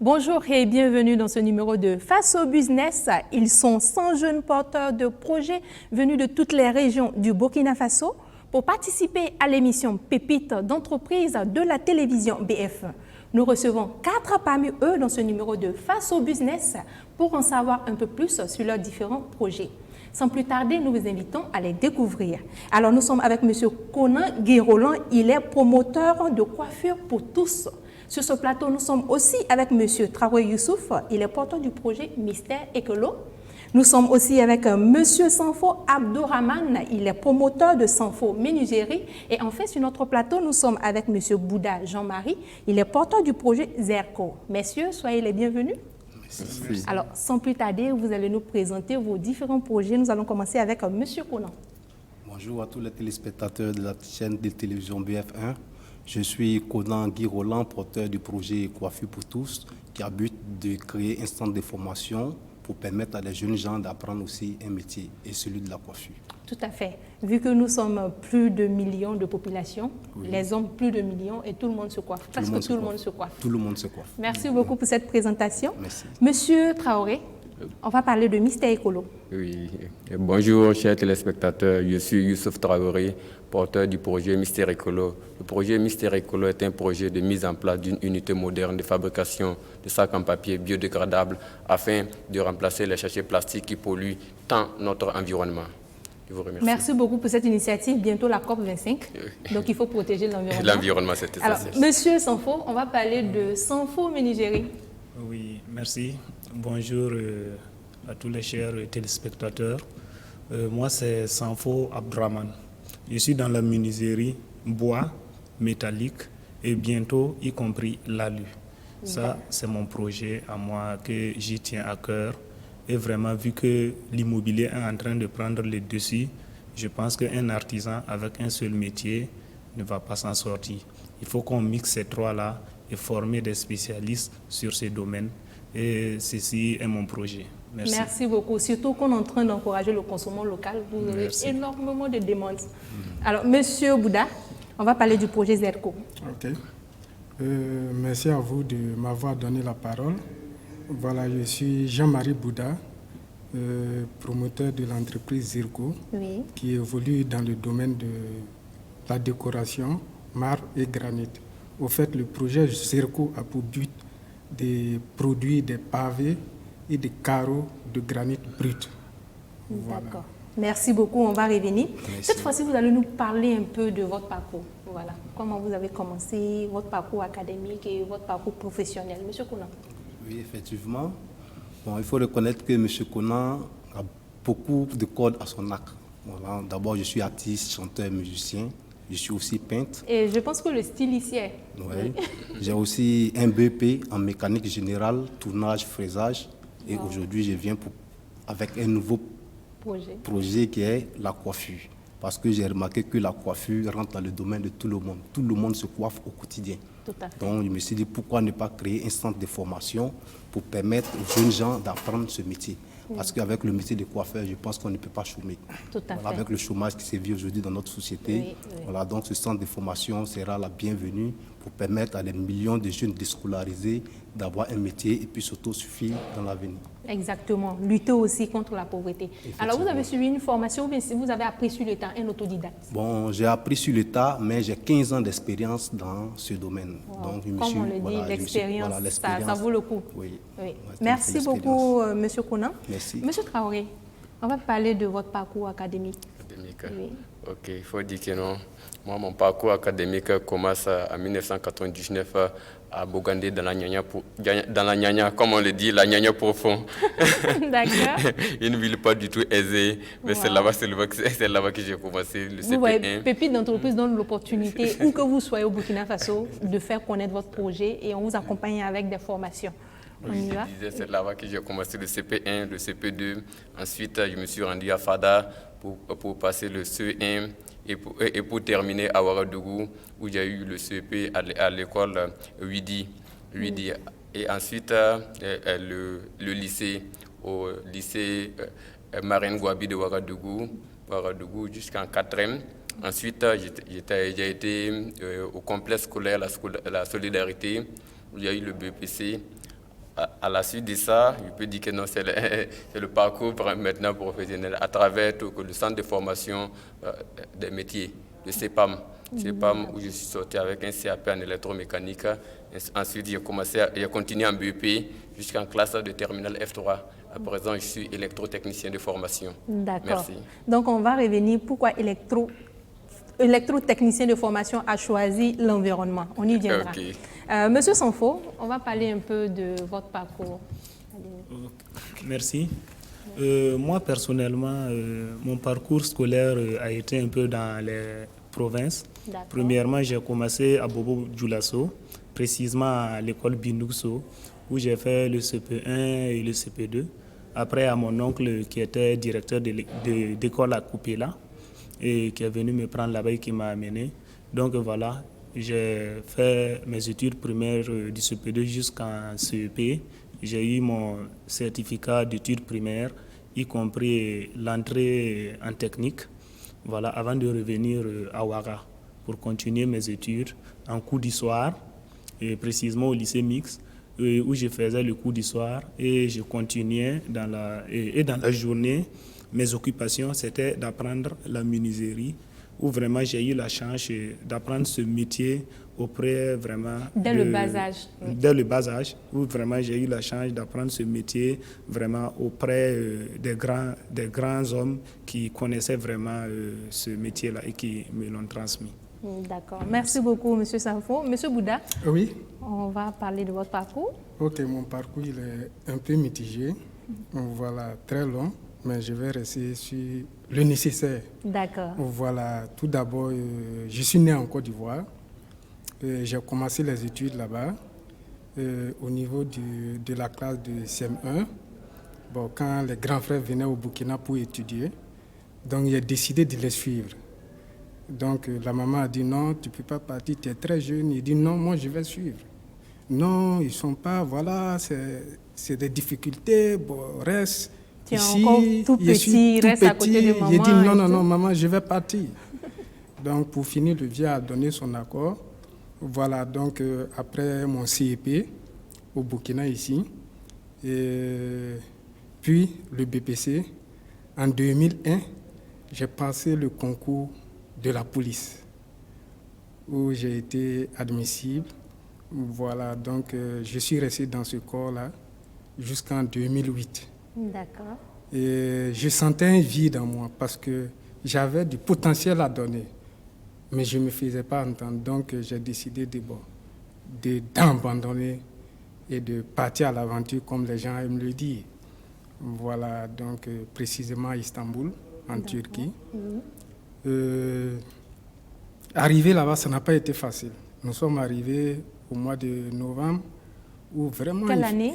Bonjour et bienvenue dans ce numéro de Face au Business. Ils sont 100 jeunes porteurs de projets venus de toutes les régions du Burkina Faso pour participer à l'émission Pépites d'entreprise de la télévision BF1. Nous recevons 4 parmi eux dans ce numéro de Face au Business pour en savoir un peu plus sur leurs différents projets. Sans plus tarder, nous vous invitons à les découvrir. Alors, nous sommes avec M. Conan Guy-Roland. Il est promoteur de coiffure pour tous. Sur ce plateau, nous sommes aussi avec M. Traoré Youssouf. Il est porteur du projet Mystère Écolo. Nous sommes aussi avec M. Sanfo Abdourahmane. Il est promoteur de Sanfo Menuiserie. Et enfin, sur notre plateau, nous sommes avec M. Bouddha Jean-Marie. Il est porteur du projet Zerco. Messieurs, soyez les bienvenus. Merci. Alors, sans plus tarder, vous allez nous présenter vos différents projets. Nous allons commencer avec M. Conan. Bonjour à tous les téléspectateurs de la chaîne de télévision BF1. Je suis Conan Guy-Roland, porteur du projet Coiffure pour tous, qui a but de créer un centre de formation pour permettre à les jeunes gens d'apprendre aussi un métier, et celui de la coiffure. Tout à fait. Vu que nous sommes plus de millions de population, oui. Les hommes plus de millions, et tout le monde se coiffe. Presque tout le monde se coiffe. Tout le monde se coiffe. Merci beaucoup pour cette présentation. Merci. Monsieur Traoré, on va parler de Mystère Écolo. Oui. Bonjour, chers téléspectateurs. Je suis Youssouf Traoré, porteur du projet Mystère Écolo. Le projet Mystère Écolo est un projet de mise en place d'une unité moderne de fabrication de sacs en papier biodégradables afin de remplacer les sachets plastiques qui polluent tant notre environnement. Je vous remercie. Merci beaucoup pour cette initiative. Bientôt la COP25, donc il faut protéger l'environnement. L'environnement, c'est essentiel. Alors, Monsieur Sanfo, on va parler de Sanfo Menuiserie. Oui, merci. Bonjour à tous les chers téléspectateurs. Moi, c'est Sanfo Abdourahmane. Je suis dans la menuiserie bois, métallique et bientôt y compris l'alu. Ça, c'est mon projet à moi que j'y tiens à cœur. Et vraiment, vu que l'immobilier est en train de prendre le dessus, je pense qu'un artisan avec un seul métier ne va pas s'en sortir. Il faut qu'on mixe ces trois-là et former des spécialistes sur ces domaines. Et ceci est mon projet. Merci. Merci beaucoup. Surtout qu'on est en train d'encourager le consommation local. Vous aurez énormément de demandes. Alors, Monsieur Bouddha, on va parler du projet Zerco. Ok. Merci à vous de m'avoir donné la parole. Voilà, je suis Jean-Marie Bouddha, promoteur de l'entreprise Zerco, oui, qui évolue dans le domaine de la décoration, marbre et granit. Au fait, le projet Zerco a pour but de produire des pavés et des carreaux de granit brut. Voilà. D'accord. Merci beaucoup, on va revenir. Merci. Cette fois-ci, vous allez nous parler un peu de votre parcours. Voilà. Comment vous avez commencé, votre parcours académique et votre parcours professionnel. Monsieur Conan. Oui, effectivement. Bon, il faut reconnaître que M. Conan a beaucoup de cordes à son arc. Voilà. D'abord, je suis artiste, chanteur, musicien. Je suis aussi peintre. Et je pense que le style ici est... Oui. J'ai aussi un BEP en mécanique générale, tournage, fraisage. Et aujourd'hui, je viens avec un nouveau projet qui est la coiffure. Parce que j'ai remarqué que la coiffure rentre dans le domaine de tout le monde. Tout le monde se coiffe au quotidien. Tout à fait. Donc, je me suis dit, pourquoi ne pas créer un centre de formation pour permettre aux jeunes gens d'apprendre ce métier. Parce qu'avec le métier de coiffeur, je pense qu'on ne peut pas chômer. Tout à fait. Avec le chômage qui sévit aujourd'hui dans notre société, voilà, donc ce centre de formation sera la bienvenue pour permettre à des millions de jeunes déscolarisés d'avoir un métier et puis s'autosuffire dans l'avenir. Exactement. Lutter aussi contre la pauvreté. Alors, vous avez suivi une formation ou bien si vous avez appris sur le temps, un autodidacte? Bon, j'ai appris sur le tas, mais j'ai 15 ans d'expérience dans ce domaine. Donc, comme on le dit, l'expérience, ça vaut le coup. Oui. Oui. Merci beaucoup, Monsieur Conan. Merci. Monsieur Traoré, on va parler de votre parcours académique. Oui. Ok, il faut dire que non. Moi, mon parcours académique commence en 1999 à Bogandé, dans la Nyanya, comme on le dit, la Nyanya profond. D'accord. Une ville pas du tout aisée, mais c'est là-bas que j'ai commencé le CP1. Vous voyez, Pépite d'entreprise donne l'opportunité, où que vous soyez au Burkina Faso, de faire connaître votre projet et on vous accompagne avec des formations. Oui, je disais, c'est là-bas que j'ai commencé le CP1, le CP2. Ensuite, je me suis rendu à Fada pour passer le CE1 et pour terminer à Ouagadougou, où j'ai eu le CEP à l'école Widi. Et ensuite, le lycée, au lycée Marine Gouabi de Ouagadougou jusqu'en 4e. Ensuite, j'ai été au complexe scolaire La Solidarité, où il y a eu le BPC. à la suite de ça, je peux dire que non, c'est le parcours maintenant professionnel à travers le centre de formation des métiers, le CEPAM. CEPAM, où je suis sorti avec un CAP en électromécanique. Ensuite, j'ai continué en BEP jusqu'en classe de terminale F3. À présent, je suis électrotechnicien de formation. D'accord. Merci. Donc, on va revenir pourquoi électrotechnicien de formation a choisi l'environnement. On y viendra. Okay. Monsieur Sanfo, on va parler un peu de votre parcours. Merci. Moi, personnellement, mon parcours scolaire a été un peu dans les provinces. Premièrement, j'ai commencé à Bobo Dioulasso, précisément à l'école Bindouxo, où j'ai fait le CP1 et le CP2. Après, à mon oncle qui était directeur d'école à Coupéla et qui est venu me prendre là-bas et qui m'a amené. Donc voilà, j'ai fait mes études primaires du CP2 jusqu'en CEP. J'ai eu mon certificat d'études primaires, y compris l'entrée en technique, voilà, avant de revenir à Ouaga pour continuer mes études en cours d'histoire, et précisément au lycée mixte, où je faisais le cours d'histoire et je continuais dans la journée. Mes occupations, c'était d'apprendre la menuiserie, où vraiment j'ai eu la chance d'apprendre ce métier auprès vraiment... Dès le bas âge. Dès le bas âge, où vraiment j'ai eu la chance d'apprendre ce métier vraiment auprès des grands hommes qui connaissaient vraiment ce métier-là et qui me l'ont transmis. D'accord. Merci beaucoup, Monsieur Sanfo. Monsieur Bouddha, Oui. on va parler de votre parcours. Ok, mon parcours il est un peu mitigé. Voilà, très long, mais je vais rester sur le nécessaire. D'accord. Voilà, tout d'abord, je suis né en Côte d'Ivoire. J'ai commencé les études là-bas au niveau de la classe de CM1. Bon, quand les grands frères venaient au Burkina pour étudier, donc j'ai décidé de les suivre. Donc la maman a dit non, tu ne peux pas partir, tu es très jeune. Il dit non, moi je vais suivre. Non, ils ne sont pas, voilà, c'est des difficultés, bon, reste tu ici. Es encore tout petit, reste à côté de maman. J'ai dit non, non, maman, je vais partir. Donc pour finir, le vieux a donné son accord. Voilà, donc après mon CEP au Burkina ici, et puis le BPC, en 2001, j'ai passé le concours de la police, où j'ai été admissible. Voilà, donc je suis resté dans ce corps-là jusqu'en 2008. D'accord. Et je sentais un vide en moi parce que j'avais du potentiel à donner, mais je ne me faisais pas entendre. Donc j'ai décidé d'abandonner et de partir à l'aventure comme les gens aiment le dire. Voilà, donc précisément à Istanbul, en Turquie. Arriver là-bas, ça n'a pas été facile. Nous sommes arrivés au mois de novembre, où vraiment... Quelle année?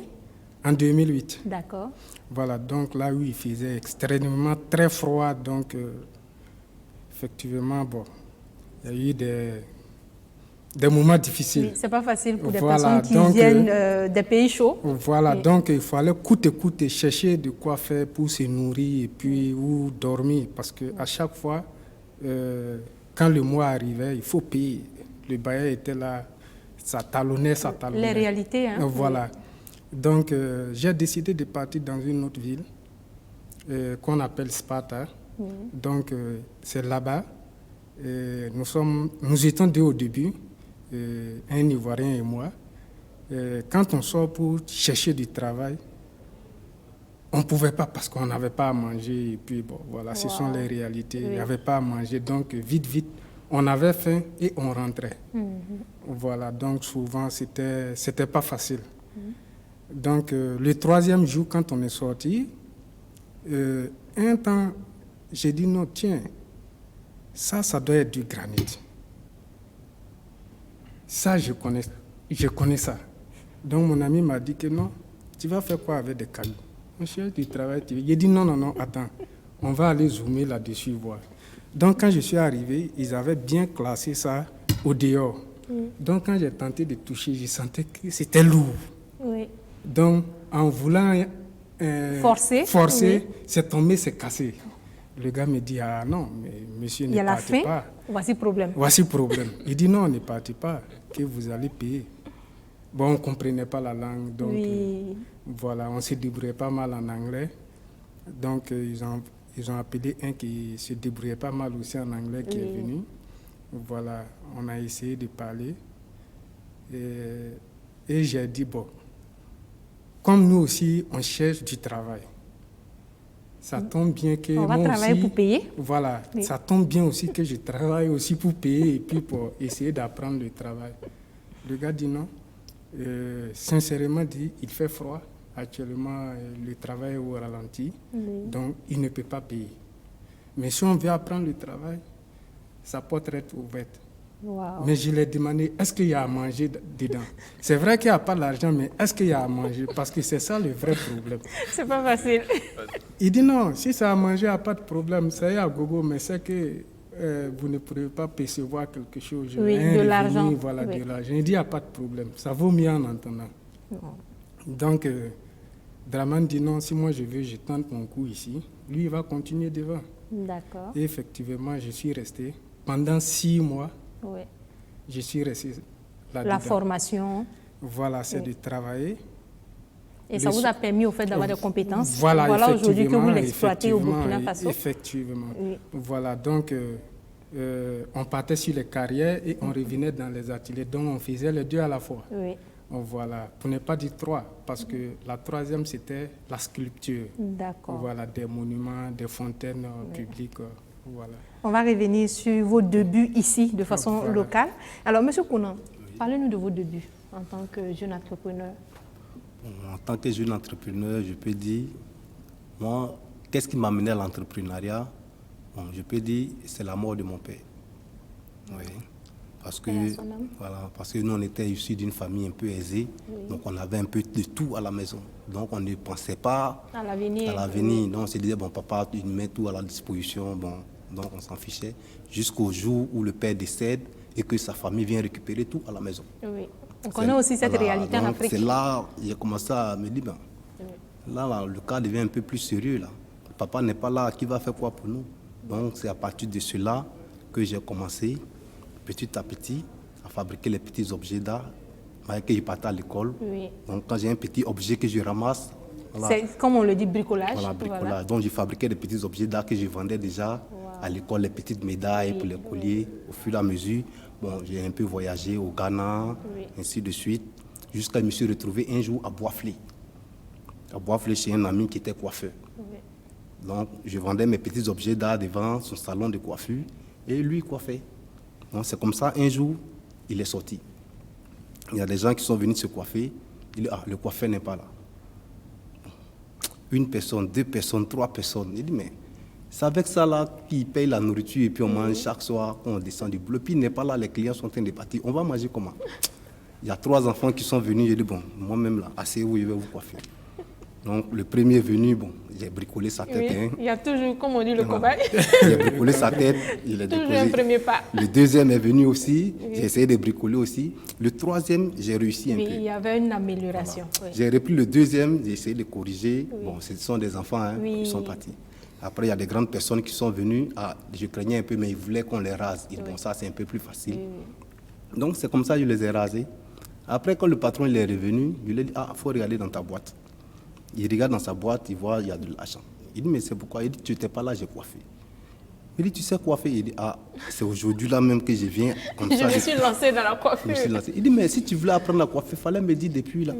En 2008. D'accord. Voilà, donc là où il faisait extrêmement très froid, donc effectivement, bon, il y a eu des moments difficiles. Oui, c'est pas facile pour des voilà, personnes qui viennent des pays chauds. Voilà, donc il fallait coûte que coûte chercher de quoi faire pour se nourrir et puis où dormir, parce qu'à chaque fois, quand le mois arrivait, il faut payer. Le bailleur était là, ça talonnait. Les réalités, hein. Voilà. Donc, j'ai décidé de partir dans une autre ville qu'on appelle Sparta. Donc, c'est là-bas. Nous étions deux au début, un Ivoirien et moi. Quand on sort pour chercher du travail, on ne pouvait pas parce qu'on n'avait pas à manger. Et puis, bon, voilà, ce sont les réalités. Il n'y avait pas à manger. Donc, vite, on avait faim et on rentrait. Voilà, donc souvent, c'était pas facile. Donc, le troisième jour, quand on est sorti, un temps, j'ai dit non, tiens, ça doit être du granit. Ça, je connais ça. Donc, mon ami m'a dit que non, tu vas faire quoi avec des cailloux? On cherche du travail. J'ai dit non, attends, on va aller zoomer là-dessus, voir. Donc, quand je suis arrivé, ils avaient bien classé ça au dehors. Donc, quand j'ai tenté de toucher, je sentais que c'était lourd. Oui. Donc, en voulant forcer, c'est tombé, c'est cassé. Le gars me dit, ah non, mais monsieur, ne partez pas. Voici le problème. Voici le problème. Il dit, non, ne partez pas, que vous allez payer. bon, on ne comprenait pas la langue, donc Oui. voilà, on se débrouillait pas mal en anglais. Donc ils ont appelé un qui se débrouillait pas mal aussi en anglais qui est venu. Voilà, on a essayé de parler. Et j'ai dit, bon, comme nous aussi, on cherche du travail. Ça tombe bien que On va moi travailler aussi, pour payer. Voilà, Oui. ça tombe bien aussi que je travaille aussi pour payer et puis pour essayer d'apprendre le travail. Le gars dit non. Sincèrement dit, il fait froid. Actuellement, le travail est au ralenti, donc il ne peut pas payer. Mais si on veut apprendre le travail, sa porte reste ouverte. Wow. Mais je lui ai demandé, est-ce qu'il y a à manger dedans? C'est vrai qu'il n'y a pas d'argent, mais est-ce qu'il y a à manger? Parce que c'est ça le vrai problème. C'est pas facile. Il dit non, si ça a mangé, il n'y a pas de problème. Ça y est à gogo, mais c'est que vous ne pourrez pas percevoir quelque chose. Oui, Un de revenu, l'argent. Voilà, Oui. de l'argent. Il dit, il n'y a pas de problème. Ça vaut mieux en entendant. Donc, Draman dit non, si moi je veux, je tente mon coup ici. Lui, il va continuer devant. D'accord. Et effectivement, je suis resté. Pendant 6 mois, Oui. je suis resté là-dedans. La formation. Voilà, c'est de travailler. Et ça vous a permis au fait d'avoir des compétences. Voilà, aujourd'hui que vous effectivement, l'exploitez au Burkina effectivement, Faso. Effectivement. Oui. Voilà, donc on partait sur les carrières et on revenait dans les ateliers. Donc on faisait les 2 à la fois. Oui. Voilà, pour ne pas dire 3, parce que la 3e c'était la sculpture. D'accord. Voilà, des monuments, des fontaines publiques. Voilà. On va revenir sur vos débuts ici de façon Voilà. locale. Alors, Monsieur Kounan, parlez-nous de vos débuts en tant que jeune entrepreneur. En tant que jeune entrepreneur, je peux dire, moi, qu'est-ce qui m'a amené à l'entrepreneuriat? Bon, je peux dire, c'est la mort de mon père. Oui. Parce que, voilà, parce que nous, on était issus d'une famille un peu aisée, donc on avait un peu de tout à la maison. Donc on ne pensait pas À l'avenir. Donc on se disait, bon, papa, il met tout à la disposition, bon, donc on s'en fichait, jusqu'au jour où le père décède et que sa famille vient récupérer tout à la maison. Oui. On connaît aussi cette Voilà, réalité en donc Afrique. c'est là j'ai commencé à me dire, ben, là, le cas devient un peu plus sérieux. Là. Papa n'est pas là, qui va faire quoi pour nous? Donc c'est à partir de cela que j'ai commencé, petit à petit, à fabriquer les petits objets d'art. Malgré que je partais à l'école. Oui. Donc quand j'ai un petit objet que je ramasse, voilà, C'est comme on le dit, bricolage. voilà, bricolage. Voilà. Donc je fabriquais des petits objets d'art que je vendais déjà à l'école, les petites médailles pour les colliers. Au fur et à mesure, bon, j'ai un peu voyagé au Ghana, ainsi de suite, jusqu'à me suis retrouvé un jour à Boisflé. À Boisflé, chez un ami qui était coiffeur. Donc je vendais mes petits objets d'art devant son salon de coiffure et lui coiffait. Donc c'est comme ça, un jour, il est sorti. Il y a des gens qui sont venus se coiffer. Il dit, ah, le coiffeur n'est pas là. 1 personne, 2 personnes, 3 personnes. Il dit, mais c'est avec ça là qu'ils payent la nourriture et puis on mange chaque soir quand on descend du boulot. Puis il n'est pas là, les clients sont en train de partir. On va manger comment? Il y a 3 enfants qui sont venus. Je dis, bon, moi-même là, asseyez-vous, je vais vous coiffer. Donc le premier venu, bon, j'ai bricolé sa tête. Oui. Hein. Il y a toujours, comme on dit, le cobaye. J'ai bricolé sa tête, il est Toujours déposé. un premier pas. Le deuxième est venu aussi, j'ai essayé de bricoler aussi. Le troisième, j'ai réussi un Oui, peu. il y avait une amélioration. Oui. J'ai repris le deuxième, j'ai essayé de corriger. Bon, ce sont des enfants hein, Oui. qui sont partis. Après, il y a des grandes personnes qui sont venues. Ah, je craignais un peu, mais ils voulaient qu'on les rase. Ils disent, bon, ça, c'est un peu plus facile. Donc, c'est comme ça que je les ai rasés. Après, quand le patron il est revenu, je lui ai dit, ah, il faut regarder dans ta boîte. Il regarde dans sa boîte, il voit, il y a de l'argent. Il dit, mais c'est pourquoi? Il dit, tu n'étais pas là, j'ai coiffé. Il dit, tu sais coiffer? Il dit, ah, c'est aujourd'hui là même que je viens comme Je ça. me suis lancée dans la Je coiffure. me suis lancé. Il dit, mais si tu voulais apprendre à coiffer, il fallait me dire depuis là.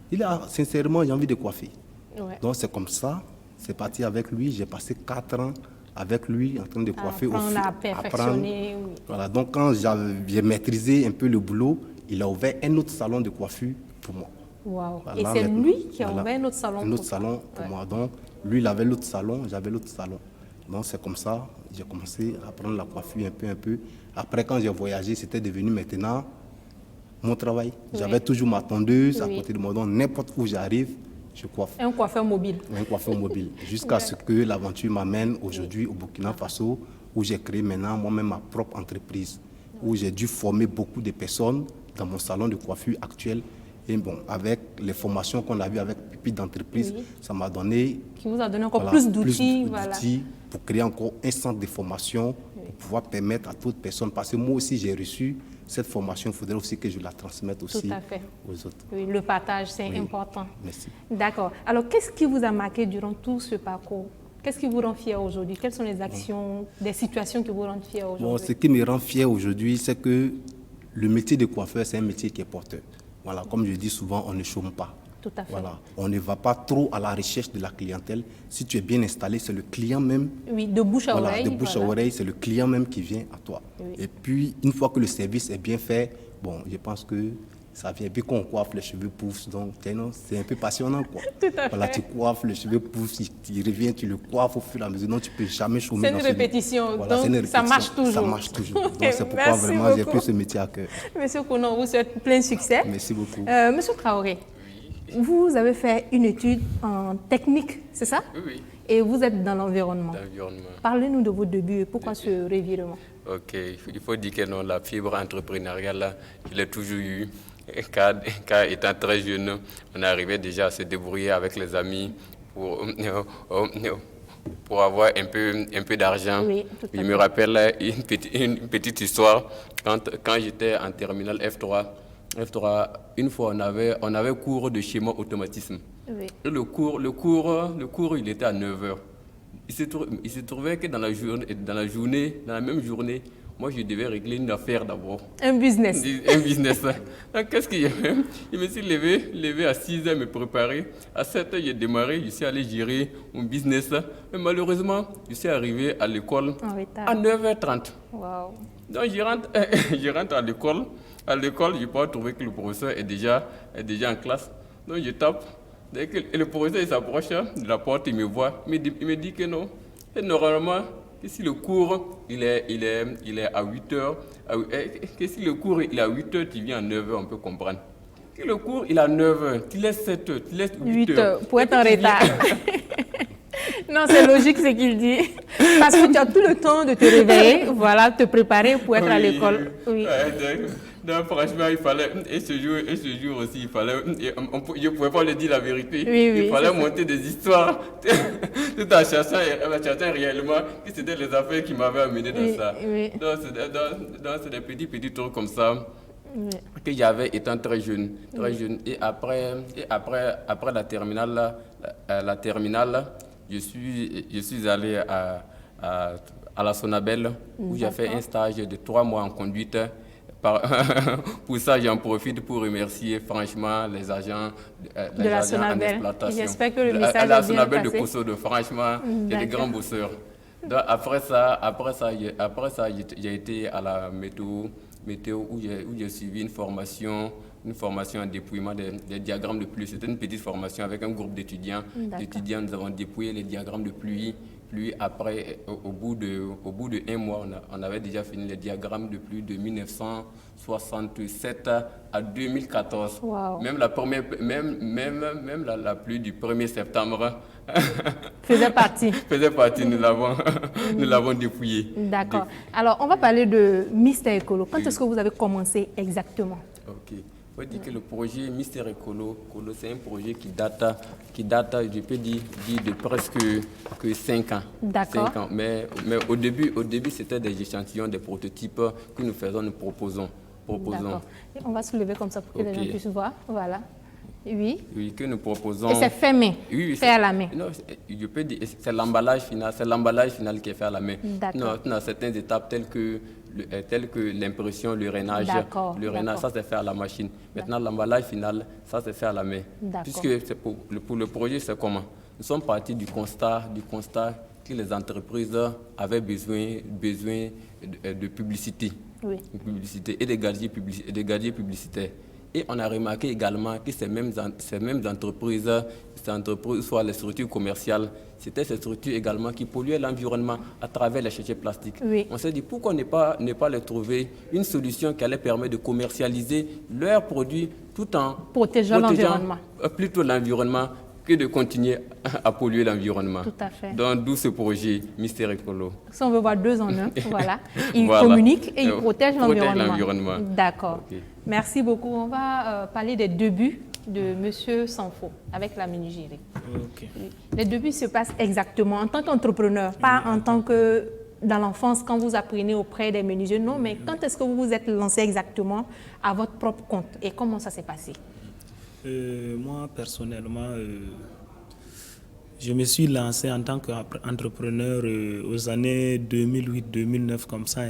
Il dit, ah, sincèrement, j'ai envie de coiffer. Ouais. Donc c'est comme ça, c'est parti avec lui. J'ai passé 4 ans avec lui en train de coiffer. Apprendre à perfectionner, oui. Voilà, donc quand j'ai maîtrisé un peu le boulot, il a ouvert un autre salon de coiffure pour moi. Wow. Voilà, Et c'est maintenant, lui qui a voilà, ouvert un autre salon. un autre pour salon toi. pour Ouais. moi. Donc lui, il avait l'autre salon, j'avais l'autre salon. Donc c'est comme ça, j'ai commencé à apprendre la coiffure un peu. Après, quand j'ai voyagé, c'était devenu maintenant mon travail. J'avais toujours ma tondeuse à côté de moi. Donc n'importe où j'arrive, je coiffe. Un coiffeur mobile. Un coiffeur mobile. Jusqu'à ce que l'aventure m'amène aujourd'hui au Burkina Faso, où j'ai créé maintenant moi-même ma propre entreprise, où j'ai dû former beaucoup de personnes dans mon salon de coiffure actuel. Et bon, avec les formations qu'on a vues avec Pépite d'entreprise, ça m'a donné... Qui vous a donné encore plus d'outils. Pour créer encore un centre de formation, pour pouvoir permettre à toute personne, parce que moi aussi j'ai reçu cette formation, il faudrait aussi que je la transmette aussi aux autres. Oui, le partage, c'est important. Merci. D'accord. Alors, qu'est-ce qui vous a marqué durant tout ce parcours? Qu'est-ce qui vous rend fier aujourd'hui? Quelles sont les actions, des situations qui vous rendent fier aujourd'hui? Bon, ce qui me rend fier aujourd'hui, c'est que le métier de coiffeur, c'est un métier qui est porteur. Voilà, comme je dis souvent, on ne chôme pas. Tout à fait. Voilà. On ne va pas trop à la recherche de la clientèle. Si tu es bien installé, c'est le client même. Oui, de bouche à oreille. De bouche à oreille, c'est le client même qui vient à toi. Oui. Et puis, une fois que le service est bien fait, bon, je pense que ça vient. Et puis, quand on coiffe, les cheveux poussent. Donc, c'est un peu passionnant, quoi. Tout à voilà, fait. tu coiffes, les cheveux poussent, il revient, tu le coiffes au fur et à mesure. Donc, tu ne peux jamais chômer. C'est une répétition. Voilà, donc, ça marche toujours. Ça marche toujours. Donc, c'est pourquoi Merci vraiment j'ai beaucoup. pris ce métier à cœur. Monsieur Kounon, vous souhaite plein succès. Merci beaucoup. Monsieur Traoré, vous avez fait une étude en technique, c'est ça? Oui. Et vous êtes dans l'environnement. Parlez-nous de vos débuts et pourquoi ce revirement? Ok, il faut dire que non, la fibre entrepreneuriale, là, je l'ai toujours eu. Car étant très jeune, on arrivait déjà à se débrouiller avec les amis pour avoir un peu d'argent. Oui, je me rappelle une petite histoire. Quand j'étais en terminale F3, une fois, on avait cours de schéma automatisme. Oui. Et le cours, il était à 9h. Il se trouvait que dans la même journée, moi, je devais régler une affaire d'abord. Un business. Un business. Donc, qu'est-ce qu'il y avait? Je me suis levé à 6h, me préparer. À 7h, j'ai démarré, je suis allé gérer mon business. Mais malheureusement, je suis arrivé à l'école à 9h30. Wow. Donc, je rentre à l'école. À l'école, je peux trouver que le professeur est déjà en classe. Donc, je tape. Et le professeur il s'approche de la porte, il me voit. Il me dit que non. Et normalement, que si le cours il est à 8h, que si le cours il est à 8h, tu viens à 9h, on peut comprendre. Que le cours il est à 9h, tu laisses 7h, tu laisses 8h. Pour être en retard. Non, c'est logique ce qu'il dit. Parce que tu as tout le temps de te réveiller, voilà, te préparer pour être à l'école. Oui. Donc, franchement, il fallait, et ce jour aussi, il fallait, je ne pouvais pas lui dire la vérité. Oui, il fallait monter des histoires, tout en cherchant réellement que c'était les affaires qui m'avaient amené dans ça. Oui. Donc, c'est des petits trucs comme ça que j'avais étant très jeune. Et après la terminale, je suis allé à la Sonabel où j'ai fait un stage de 3 mois en conduite. Pour ça, j'en profite pour remercier franchement les agents de la Sonabel. J'espère que le message est bien la Sonabel passé. de Kosodo, franchement, il y a des grands bosseurs. Donc, après ça, j'ai été à la météo où j'ai suivi une formation en dépouillement des diagrammes de pluie. C'était une petite formation avec un groupe d'étudiants. Nous avons dépouillé les diagrammes de pluie. Puis après, au bout de 1 mois, on avait déjà fini les diagrammes de pluie de 1967 à 2014. Wow. Même la pluie du 1er septembre faisait partie. Nous l'avons dépouillée. D'accord. Alors, on va parler de Mister Écolo. Quand est-ce que vous avez commencé exactement? Ok. Il faut dire que le projet Mister Écolo, c'est un projet qui date, je peux dire, de presque 5 ans. D'accord. 5 ans. Mais au début, c'était des échantillons, des prototypes que nous proposons. D'accord. On va se lever comme ça pour que les gens puissent voir. Voilà. Oui. Oui, que nous proposons. Et c'est fait main, fait à la main. Non, je peux dire, c'est l'emballage final qui est fait à la main. D'accord. Dans certaines étapes telles que l'impression, le rainage, ça c'est fait à la machine. Maintenant, l'emballage final, ça c'est fait à la main. Puisque pour le projet, c'est comment? Nous sommes partis du constat que les entreprises avaient besoin de publicité, et des gadgets publicitaires. Et on a remarqué également que ces mêmes entreprises, soit les structures commerciales, c'était ces structures également qui polluaient l'environnement à travers les déchets plastiques. Oui. On s'est dit pourquoi ne pas leur trouver une solution qui allait permettre de commercialiser leurs produits tout en protégeant l'environnement. Plutôt l'environnement que de continuer à polluer l'environnement. Tout à fait. Donc, d'où ce projet Mystère Écolo. Si on veut voir deux en un, voilà. Il Voilà. communique et il protège l'environnement. l'environnement. D'accord. Ok. Merci beaucoup. On va parler des débuts de M. Sanfo avec la Minigérie. Ok. Les débuts se passent exactement en tant qu'entrepreneur, pas en tant que dans l'enfance quand vous apprenez auprès des menuisiers. Non, mais quand est-ce que vous vous êtes lancé exactement à votre propre compte et comment ça s'est passé? Moi, personnellement, je me suis lancé en tant qu'entrepreneur aux années 2008-2009 comme ça.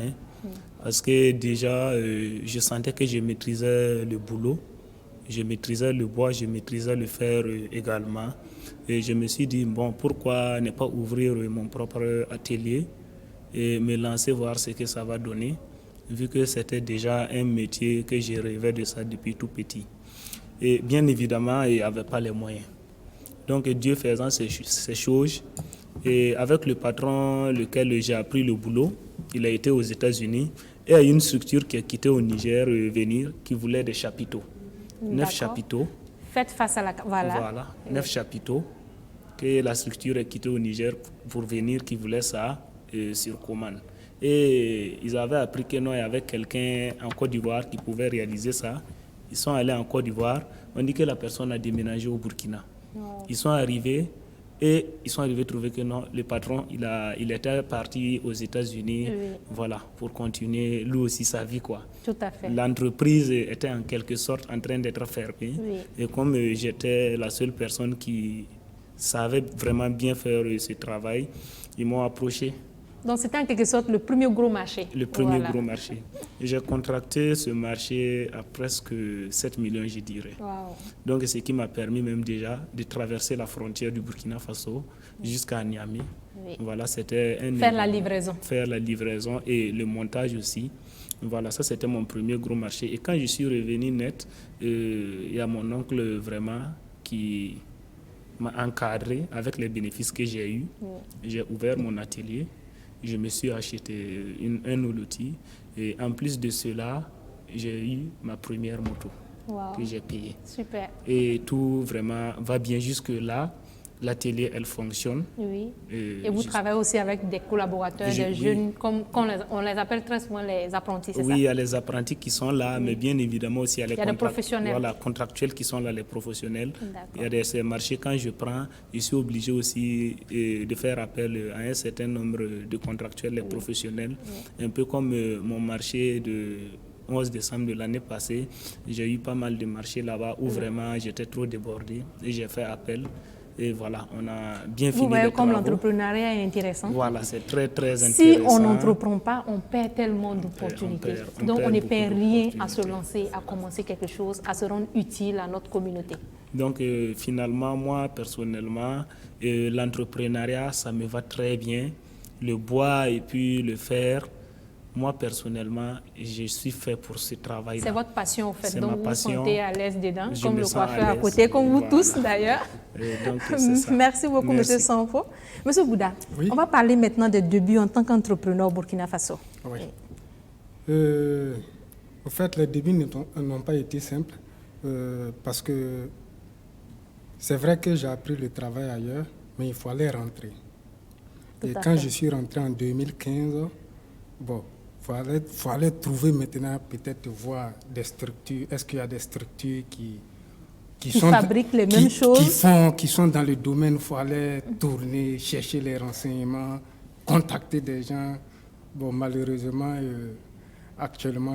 Parce que déjà, je sentais que je maîtrisais le boulot. Je maîtrisais le bois, je maîtrisais le fer également. Et je me suis dit, bon, pourquoi ne pas ouvrir mon propre atelier et me lancer, voir ce que ça va donner, vu que c'était déjà un métier que je rêvais de ça depuis tout petit. Et bien évidemment, il n'y avait pas les moyens. Donc Dieu faisant ces choses, et avec le patron lequel j'ai appris le boulot, il a été aux États-Unis, et il y a une structure qui a quitté au Niger venir, qui voulait des chapiteaux. 9 chapiteaux. Faites face à la... Voilà, 9 chapiteaux que la structure a quitté au Niger pour venir, qui voulait ça sur commande. Et ils avaient appris que non, il y avait quelqu'un en Côte d'Ivoire qui pouvait réaliser ça. Ils sont allés en Côte d'Ivoire. On dit que la personne a déménagé au Burkina. Ils sont arrivés et ils sont arrivés trouver que non, le patron, il était parti aux États-Unis, voilà, pour continuer lui aussi sa vie, quoi. Tout à fait. L'entreprise était en quelque sorte en train d'être fermée. Et comme j'étais la seule personne qui savait vraiment bien faire ce travail, ils m'ont approché. Donc c'était en quelque sorte le premier gros marché. Le premier gros marché. J'ai contracté ce marché à presque 7 millions, je dirais. Wow. Donc ce qui m'a permis même déjà de traverser la frontière du Burkina Faso jusqu'à Niamey. Voilà, c'était faire la livraison. Faire la livraison et le montage aussi. Voilà, ça c'était mon premier gros marché. Et quand je suis revenu net, il y a mon oncle vraiment qui m'a encadré avec les bénéfices que j'ai eus. J'ai ouvert mon atelier. Je me suis acheté un outil et en plus de cela, j'ai eu ma première moto que j'ai payée. Super. Et tout vraiment va bien jusque-là. L'atelier, elle fonctionne. Oui. Et vous travaillez aussi avec des collaborateurs, des jeunes, comme on les appelle très souvent les apprentis, c'est ça? Oui, il y a les apprentis qui sont là, mais bien évidemment aussi il y a les professionnels. Voilà, contractuels qui sont là, les professionnels. Il y a ces marchés, quand je prends, je suis obligé aussi de faire appel à un certain nombre de contractuels, les professionnels. Un peu comme mon marché de 11 décembre de l'année passée, j'ai eu pas mal de marchés là-bas où vraiment j'étais trop débordé et j'ai fait appel. Et voilà, on a bien fini. Vous voyez les comme travaux. L'entrepreneuriat est intéressant. Voilà, c'est très, très intéressant. Si on n'entreprend pas, on perd tellement d'opportunités. Donc, on ne perd rien à se lancer, à commencer quelque chose, à se rendre utile à notre communauté. Donc, finalement, moi, personnellement, l'entrepreneuriat, ça me va très bien. Le bois et puis le fer, moi, personnellement, je suis fait pour ce travail-là. C'est votre passion, en fait. C'est donc, ma vous passion. vous sentez à l'aise dedans, Je comme me le sens coiffeur à à l'aise. côté, comme vous Voilà. tous, d'ailleurs. Donc, c'est ça. Merci beaucoup, Merci. M. Sanfo. M. Bouda, Oui. on va parler maintenant des débuts en tant qu'entrepreneur au Burkina Faso. Oui. En fait, les débuts n'ont pas été simples parce que c'est vrai que j'ai appris le travail ailleurs, mais il fallait rentrer. Tout Et à quand fait. je suis rentré en 2015, bon, fallait trouver maintenant peut-être voir des structures. Est-ce qu'il y a des structures qui fabriquent les mêmes choses. qui sont dans le domaine, il fallait tourner, chercher les renseignements, contacter des gens. Bon, malheureusement,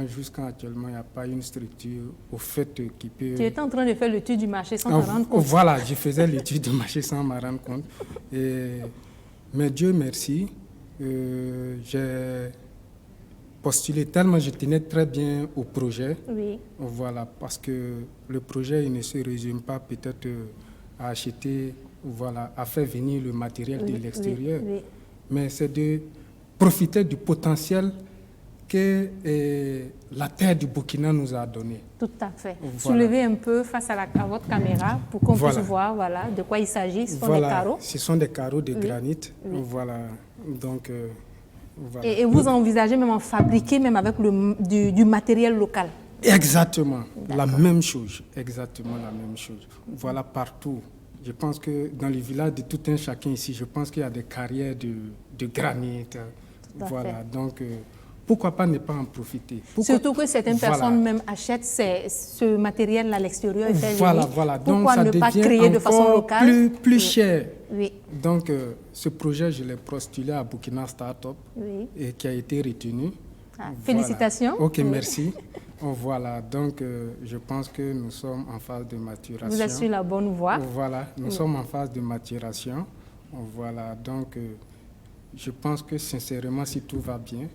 jusqu'à actuellement, il n'y a pas une structure au fait qui peut... Tu étais en train de faire l'étude du marché sans te rendre compte. Voilà, je faisais l'étude du marché sans m'en rendre compte. Mais Dieu merci, j'ai postulé tellement je tenais très bien au projet. Oui. Voilà, parce que le projet il ne se résume pas peut-être à acheter, voilà, à faire venir le matériel de l'extérieur, mais c'est de profiter du potentiel que la terre du Burkina nous a donné. Tout à fait. Voilà. Soulevez un peu face à votre caméra pour qu'on puisse voir de quoi il s'agit. Ce sont des carreaux. Ce sont des carreaux de granit. Voilà. Donc, voilà. Et vous envisagez même en fabriquer même avec du matériel local. Exactement, la même chose. Exactement la même chose. Voilà partout Je pense que dans le village de tout un chacun ici, je pense qu'il y a des carrières de granit. Voilà, donc pourquoi pas ne pas en profiter? Surtout que certaines personnes même achètent ce matériel à l'extérieur et fait Voilà, venir. voilà. Pourquoi Donc ça ne pas devient créer de façon encore locale? plus cher. Oui. Donc ce projet, je l'ai postulé à Burkina Startup Oui. et qui a été retenu. Ah, Voilà. félicitations. Ok, Oui. merci. Voilà, donc je pense que nous sommes en phase de maturation. Vous êtes sur la bonne voie. Voilà, nous sommes en phase de maturation. Voilà, donc je pense que sincèrement, si tout va bien,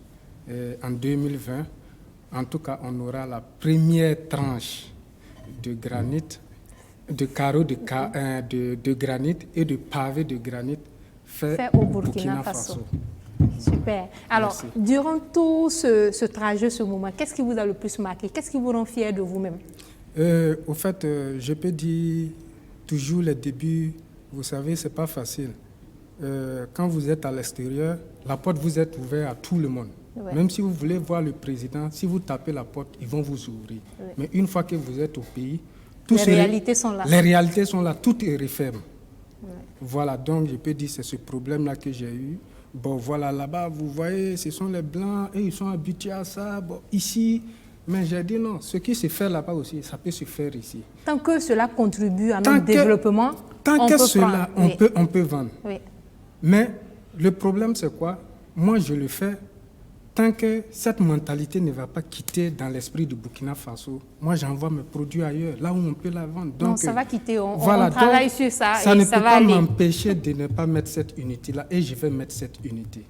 en 2020, en tout cas, on aura la première tranche de granit, de carreaux de granit et de pavés de granit fait au Burkina Faso. Super. Alors, Merci. durant tout ce trajet, ce moment, qu'est-ce qui vous a le plus marqué? Qu'est-ce qui vous rend fier de vous-même? Au fait, je peux dire toujours les débuts, vous savez, c'est pas facile. Quand vous êtes à l'extérieur, la porte vous est ouverte à tout le monde. Ouais. Même si vous voulez voir le président, si vous tapez la porte, ils vont vous ouvrir. Ouais. Mais une fois que vous êtes au pays, Les réalités sont là. Les réalités sont là, tout est referme. Ouais. Voilà, donc je peux dire c'est ce problème-là que j'ai eu. Bon, voilà, là-bas, vous voyez, ce sont les Blancs et ils sont habitués à ça. Bon, ici, mais j'ai dit non, ce qui se fait là-bas aussi, ça peut se faire ici. Tant que cela contribue à notre développement, on peut vendre. Oui. Mais le problème, c'est quoi? Moi, je le fais tant que cette mentalité ne va pas quitter dans l'esprit du Burkina Faso. Moi, j'envoie mes produits ailleurs, là où on peut la vendre. Donc, non, ça va quitter, on voilà, travaille sur ça ça et ne ça peut va pas aller. m'empêcher de ne pas mettre cette unité-là et je vais mettre cette unité.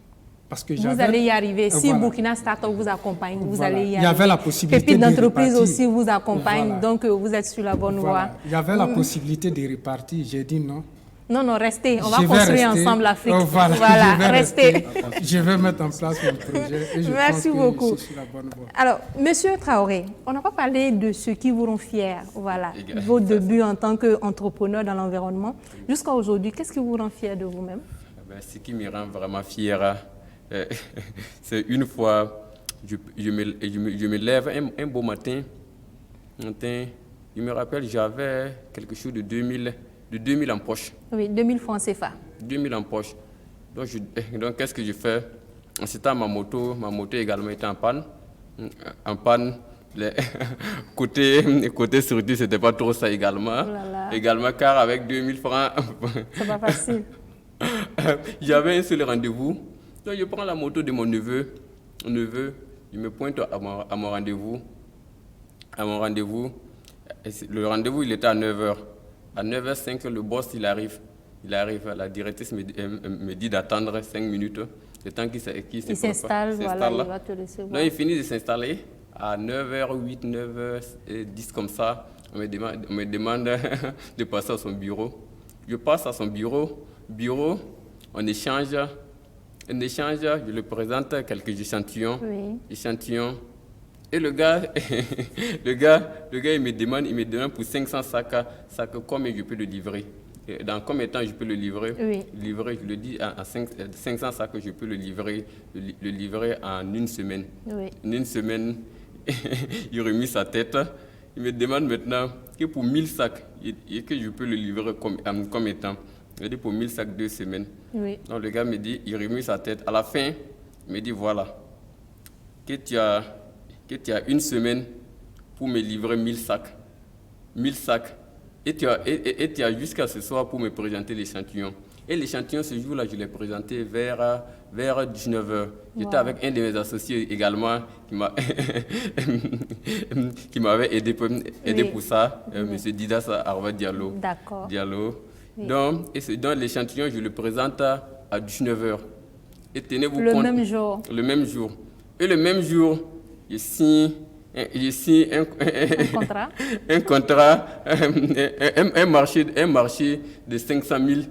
Parce que vous allez y arriver. Si voilà. Burkina Startup vous accompagne, vous Voilà. allez y arriver. Il y avait la possibilité Pépite de d'entreprise repartir. aussi vous accompagne, Voilà. donc vous êtes sur la bonne voie. Il y avait la possibilité de repartir. J'ai dit non. Non, non, restez. On va Je vais construire rester. ensemble l'Afrique. Voilà, je vais restez. Je vais mettre en place mon projet et je Merci pense que beaucoup. je suis sur la bonne voie. Alors, Monsieur Traoré, on n'a pas parlé de ce qui vous rend fier, voilà, Égal. vos débuts en tant qu'entrepreneur dans l'environnement. Jusqu'à aujourd'hui, qu'est-ce qui vous rend fier de vous-même? Ce qui me rend vraiment fier, c'est une fois, je me lève un beau matin, je me rappelle, j'avais quelque chose de 2000 en poche. Oui, 2000 francs CFA. 2000 en poche. Donc qu'est-ce que je fais? C'était ma moto également était en panne. Côté sortie, c'était pas trop ça également. Oh là là. Également, car avec 2000 francs, C'est pas facile. j'avais un seul rendez-vous. Donc je prends la moto de mon neveu. Je me pointe à mon rendez-vous. Le rendez-vous, il était à 9h. À 9h05, le boss, il arrive. La directrice me dit d'attendre 5 minutes. Le temps qu'il s'installe, voilà, il va te laisser voir. Donc, il finit de s'installer. À 9h08, 9h10 comme ça, on me demande de passer à son bureau. Je passe à son bureau, on échange, je lui présente quelques échantillons. Oui. Et le gars, il me demande pour 500 sacs, combien je peux le livrer. Et dans combien de temps je peux le livrer? Oui. Je le dis, à 500 sacs, je peux le livrer en une semaine. Oui. En une semaine, il remet sa tête. Il me demande maintenant que pour 1000 sacs, et que je peux le livrer en combien de temps? Il dit pour 1000 sacs, 2 semaines. Oui. Donc le gars me dit, il remet sa tête. À la fin, il me dit voilà, que tu as une semaine pour me livrer 1000 sacs. 1000 sacs. Et tu as jusqu'à ce soir pour me présenter l'échantillon. Et l'échantillon, ce jour-là, je l'ai présenté vers 19h. J'étais avec un de mes associés également qui m'avait aidé pour ça, M. Didas Arva Diallo. D'accord. Oui. Donc l'échantillon, je le présente à 19h. Et tenez-vous compte. Le même jour. Le même jour. Et le même jour, je signe un contrat. un marché de 500 000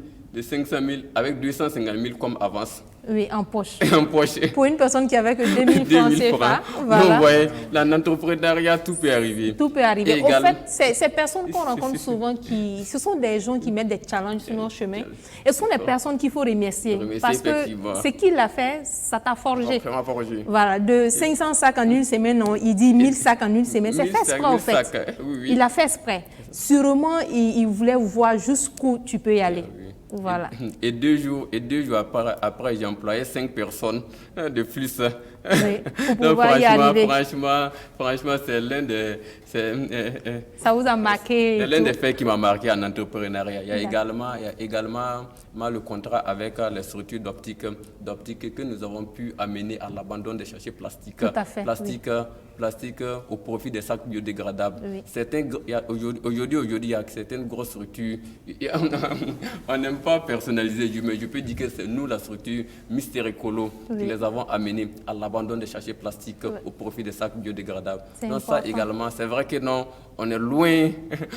avec 250 000 comme avance. Oui, en poche. En poche. Pour une personne qui avait que 2000 francs 2000 CFA, francs. voilà. Donc, vous voyez, dans l'entrepreneuriat, tout peut arriver. Tout peut arriver. Et Au fait, ces personnes qu'on rencontre souvent, ce sont des gens qui mettent des challenges sur leur chemin. Et ce sont des personnes qu'il faut remercier. Parce que ce qu'il a fait, ça t'a forgé. Vraiment forgé. Voilà, de 500 sacs en une semaine, non, il dit 1000 sacs en une semaine. C'est fait exprès, en fait. Oui. Il a fait exprès. Sûrement, il voulait voir jusqu'où tu peux y aller. Voilà. Et deux jours après, j'ai employé 5 personnes de plus. Oui, pour Donc, pouvoir y arriver. franchement, c'est l'un des... Ça vous a marqué. C'est l'un des faits qui m'a marqué en entrepreneuriat. Il y a également le contrat avec les structures d'optique que nous avons pu amener à l'abandon des sachets plastiques. Tout à fait, Plastique au profit des sacs biodégradables. Oui. Aujourd'hui, il y a certaines grosses structures. On n'aime pas personnaliser, mais je peux dire que c'est nous, la structure Mister Écolo, qui les avons amenés à l'abandon des sachets plastiques au profit des sacs biodégradables. Donc ça également, c'est vrai que non, on est loin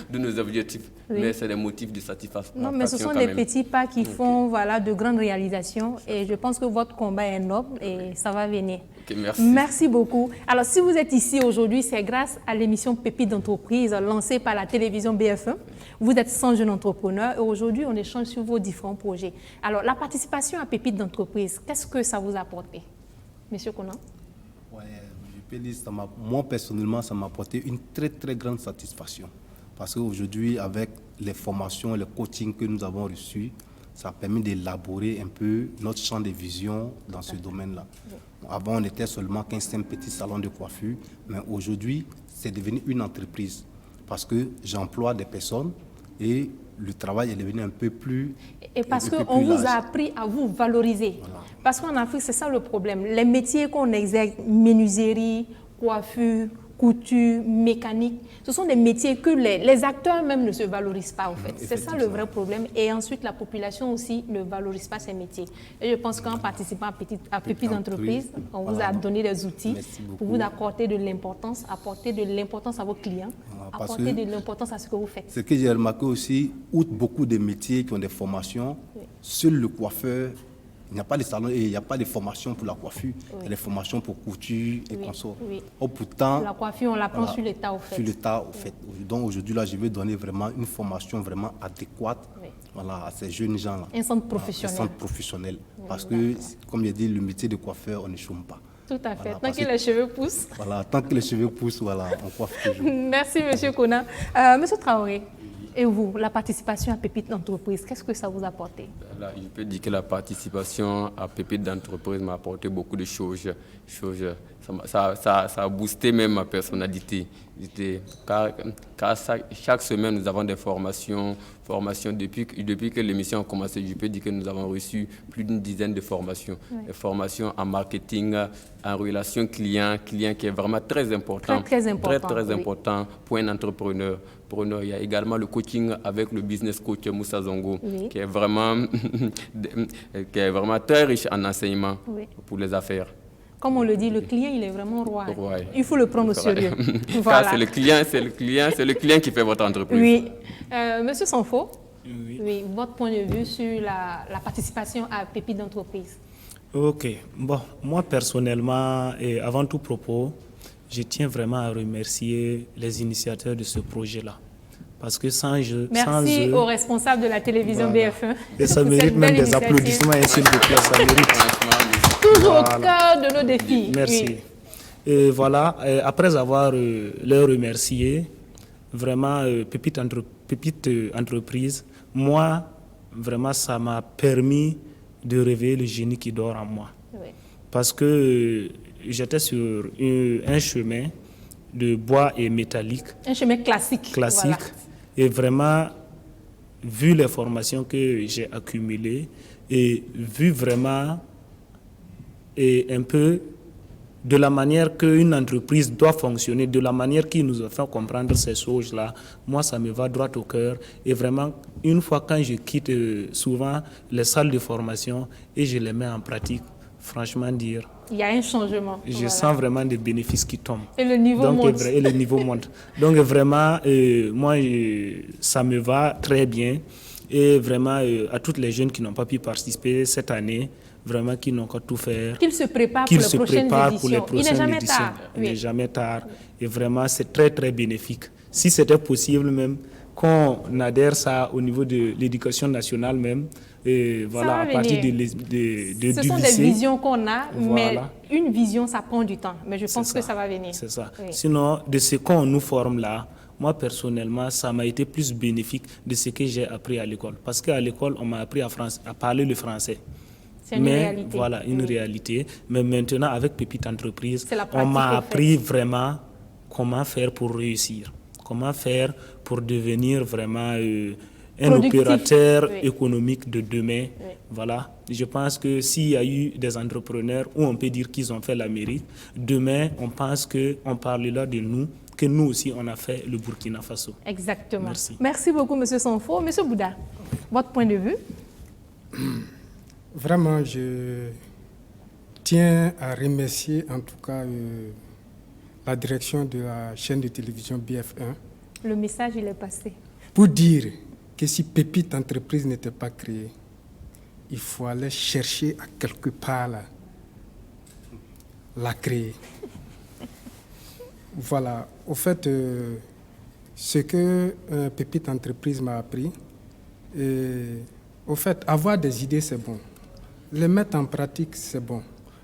de nos objectifs, mais c'est des motifs de satisfaction. Non, mais ce sont des petits pas qui font voilà, de grandes réalisations et je pense que votre combat est noble et ça va venir. Okay, merci. Merci beaucoup. Alors, si vous êtes ici aujourd'hui, c'est grâce à l'émission Pépites d'entreprise lancée par la télévision BF1. Vous êtes 100 jeunes entrepreneurs et aujourd'hui, on échange sur vos différents projets. Alors, la participation à Pépites d'entreprise, qu'est-ce que ça vous a apporté? Monsieur Konan? Ouais, je peux dire, moi personnellement, ça m'a apporté une très très grande satisfaction. Parce qu'aujourd'hui, avec les formations et le coaching que nous avons reçus, ça a permis d'élaborer un peu notre champ de vision dans ce domaine-là. Avant, on était seulement 15 petits salons de coiffure, mais aujourd'hui, c'est devenu une entreprise parce que j'emploie des personnes et le travail est devenu un peu plus. Et parce qu'on vous a appris à vous valoriser. Voilà. Parce qu'en Afrique, c'est ça le problème. Les métiers qu'on exerce, menuiserie, coiffure, couture, mécanique, ce sont des métiers que les acteurs même ne se valorisent pas en fait. C'est ça le vrai problème. Et ensuite, la population aussi ne valorise pas ces métiers. Et je pense qu'en participant à Pépites d'entreprise, on vous a donné des outils pour vous apporter de l'importance, apporter de l'importance à vos clients, apporter de l'importance à ce que vous faites. Ce que j'ai remarqué aussi, outre beaucoup de métiers qui ont des formations, seul le coiffeur, il n'y a pas de salon et il n'y a pas de formation pour la coiffure. Il y a des formations pour couture et consorts. Oh, pourtant, la coiffure, on l'apprend sur le tas, au fait. Sur le tas, au fait. Donc aujourd'hui, là, je vais donner vraiment une formation vraiment adéquate voilà, à ces jeunes gens-là. Un centre professionnel. Un centre professionnel. Parce que, comme il dit, le métier de coiffeur, on ne chôme pas. Tout à fait. Voilà, tant que les cheveux poussent. Voilà, tant que les cheveux poussent, voilà, on coiffe toujours. Merci, M. Konan. Monsieur Traoré, et vous, la participation à Pépites d'entreprise, qu'est-ce que ça vous a apporté? Là, je peux dire que la participation à Pépites d'entreprise m'a apporté beaucoup de choses. Ça a boosté même ma personnalité. Car chaque semaine, nous avons des formations. Depuis que l'émission a commencé, je peux dire que nous avons reçu plus d'une dizaine de formations. Des formations en marketing, en relation client qui est vraiment très important. Très important pour un entrepreneur. Il y a également le coaching avec le business coach Moussa Zongo, qui est vraiment très riche en enseignement pour les affaires. Comme on le dit, le client, il est vraiment roi. Il faut le prendre au sérieux. Voilà. Car c'est le client qui fait votre entreprise. Oui. Monsieur Sanfo, votre point de vue sur la participation à Pépites d'entreprise. Ok. Bon, moi personnellement, et avant tout propos, je tiens vraiment à remercier les initiateurs de ce projet-là. Parce que Merci aux responsables de la télévision BF1. Et ça mérite même des applaudissements, et s'il vous plaît, ça mérite. Toujours au cœur de nos défis. Merci. Oui. Et voilà, après avoir leur remercié, vraiment, Pépites Entreprise, moi, vraiment, ça m'a permis de réveiller le génie qui dort en moi. Oui. Parce que j'étais sur un chemin de bois et métallique. Un chemin classique. Voilà. Et vraiment, vu les formations que j'ai accumulées et vu vraiment un peu de la manière qu'une entreprise doit fonctionner, de la manière qu'il nous a fait comprendre ces choses-là, moi, ça me va droit au cœur. Et vraiment, une fois quand je quitte souvent les salles de formation et je les mets en pratique, franchement dire, il y a un changement. Je sens vraiment des bénéfices qui tombent. Et le niveau monte. Et le niveau monte. Donc vraiment, moi, ça me va très bien. Et vraiment, à toutes les jeunes qui n'ont pas pu participer cette année, vraiment qui n'ont qu'à tout faire. Qu'ils se préparent pour les prochaines éditions. Il n'est jamais éditions. tard. Il n'est jamais tard. Et vraiment, c'est très, très bénéfique. Si c'était possible même, qu'on adhère ça au niveau de l'éducation nationale même, et voilà, à partir du lycée. Ce sont des visions qu'on a, mais une vision, ça prend du temps. Mais je pense que ça va venir. C'est ça. Oui. Sinon, de ce qu'on nous forme là, moi personnellement, ça m'a été plus bénéfique de ce que j'ai appris à l'école. Parce qu'à l'école, on m'a appris à parler le français. C'est une réalité. Voilà, une réalité. Mais maintenant, avec Pépite Entreprise, on m'a appris vraiment comment faire pour réussir. Comment faire pour devenir vraiment un opérateur économique de demain. Oui. Voilà. Je pense que s'il y a eu des entrepreneurs où on peut dire qu'ils ont fait l'Amérique, demain, on pense qu'on parlera de nous, que nous aussi, on a fait le Burkina Faso. Exactement. Merci. Merci beaucoup, M. Sanfo. M. Bouda, votre point de vue? Vraiment, je tiens à remercier en tout cas la direction de la chaîne de télévision BF1. Le message, il est passé. Pour dire que si Pépite Entreprise n'était pas créée, il faut aller chercher à quelque part là, la créer. Voilà. Au fait, ce que Pépite Entreprise m'a appris, au fait, avoir des idées, c'est bon. Les mettre en pratique, c'est bon.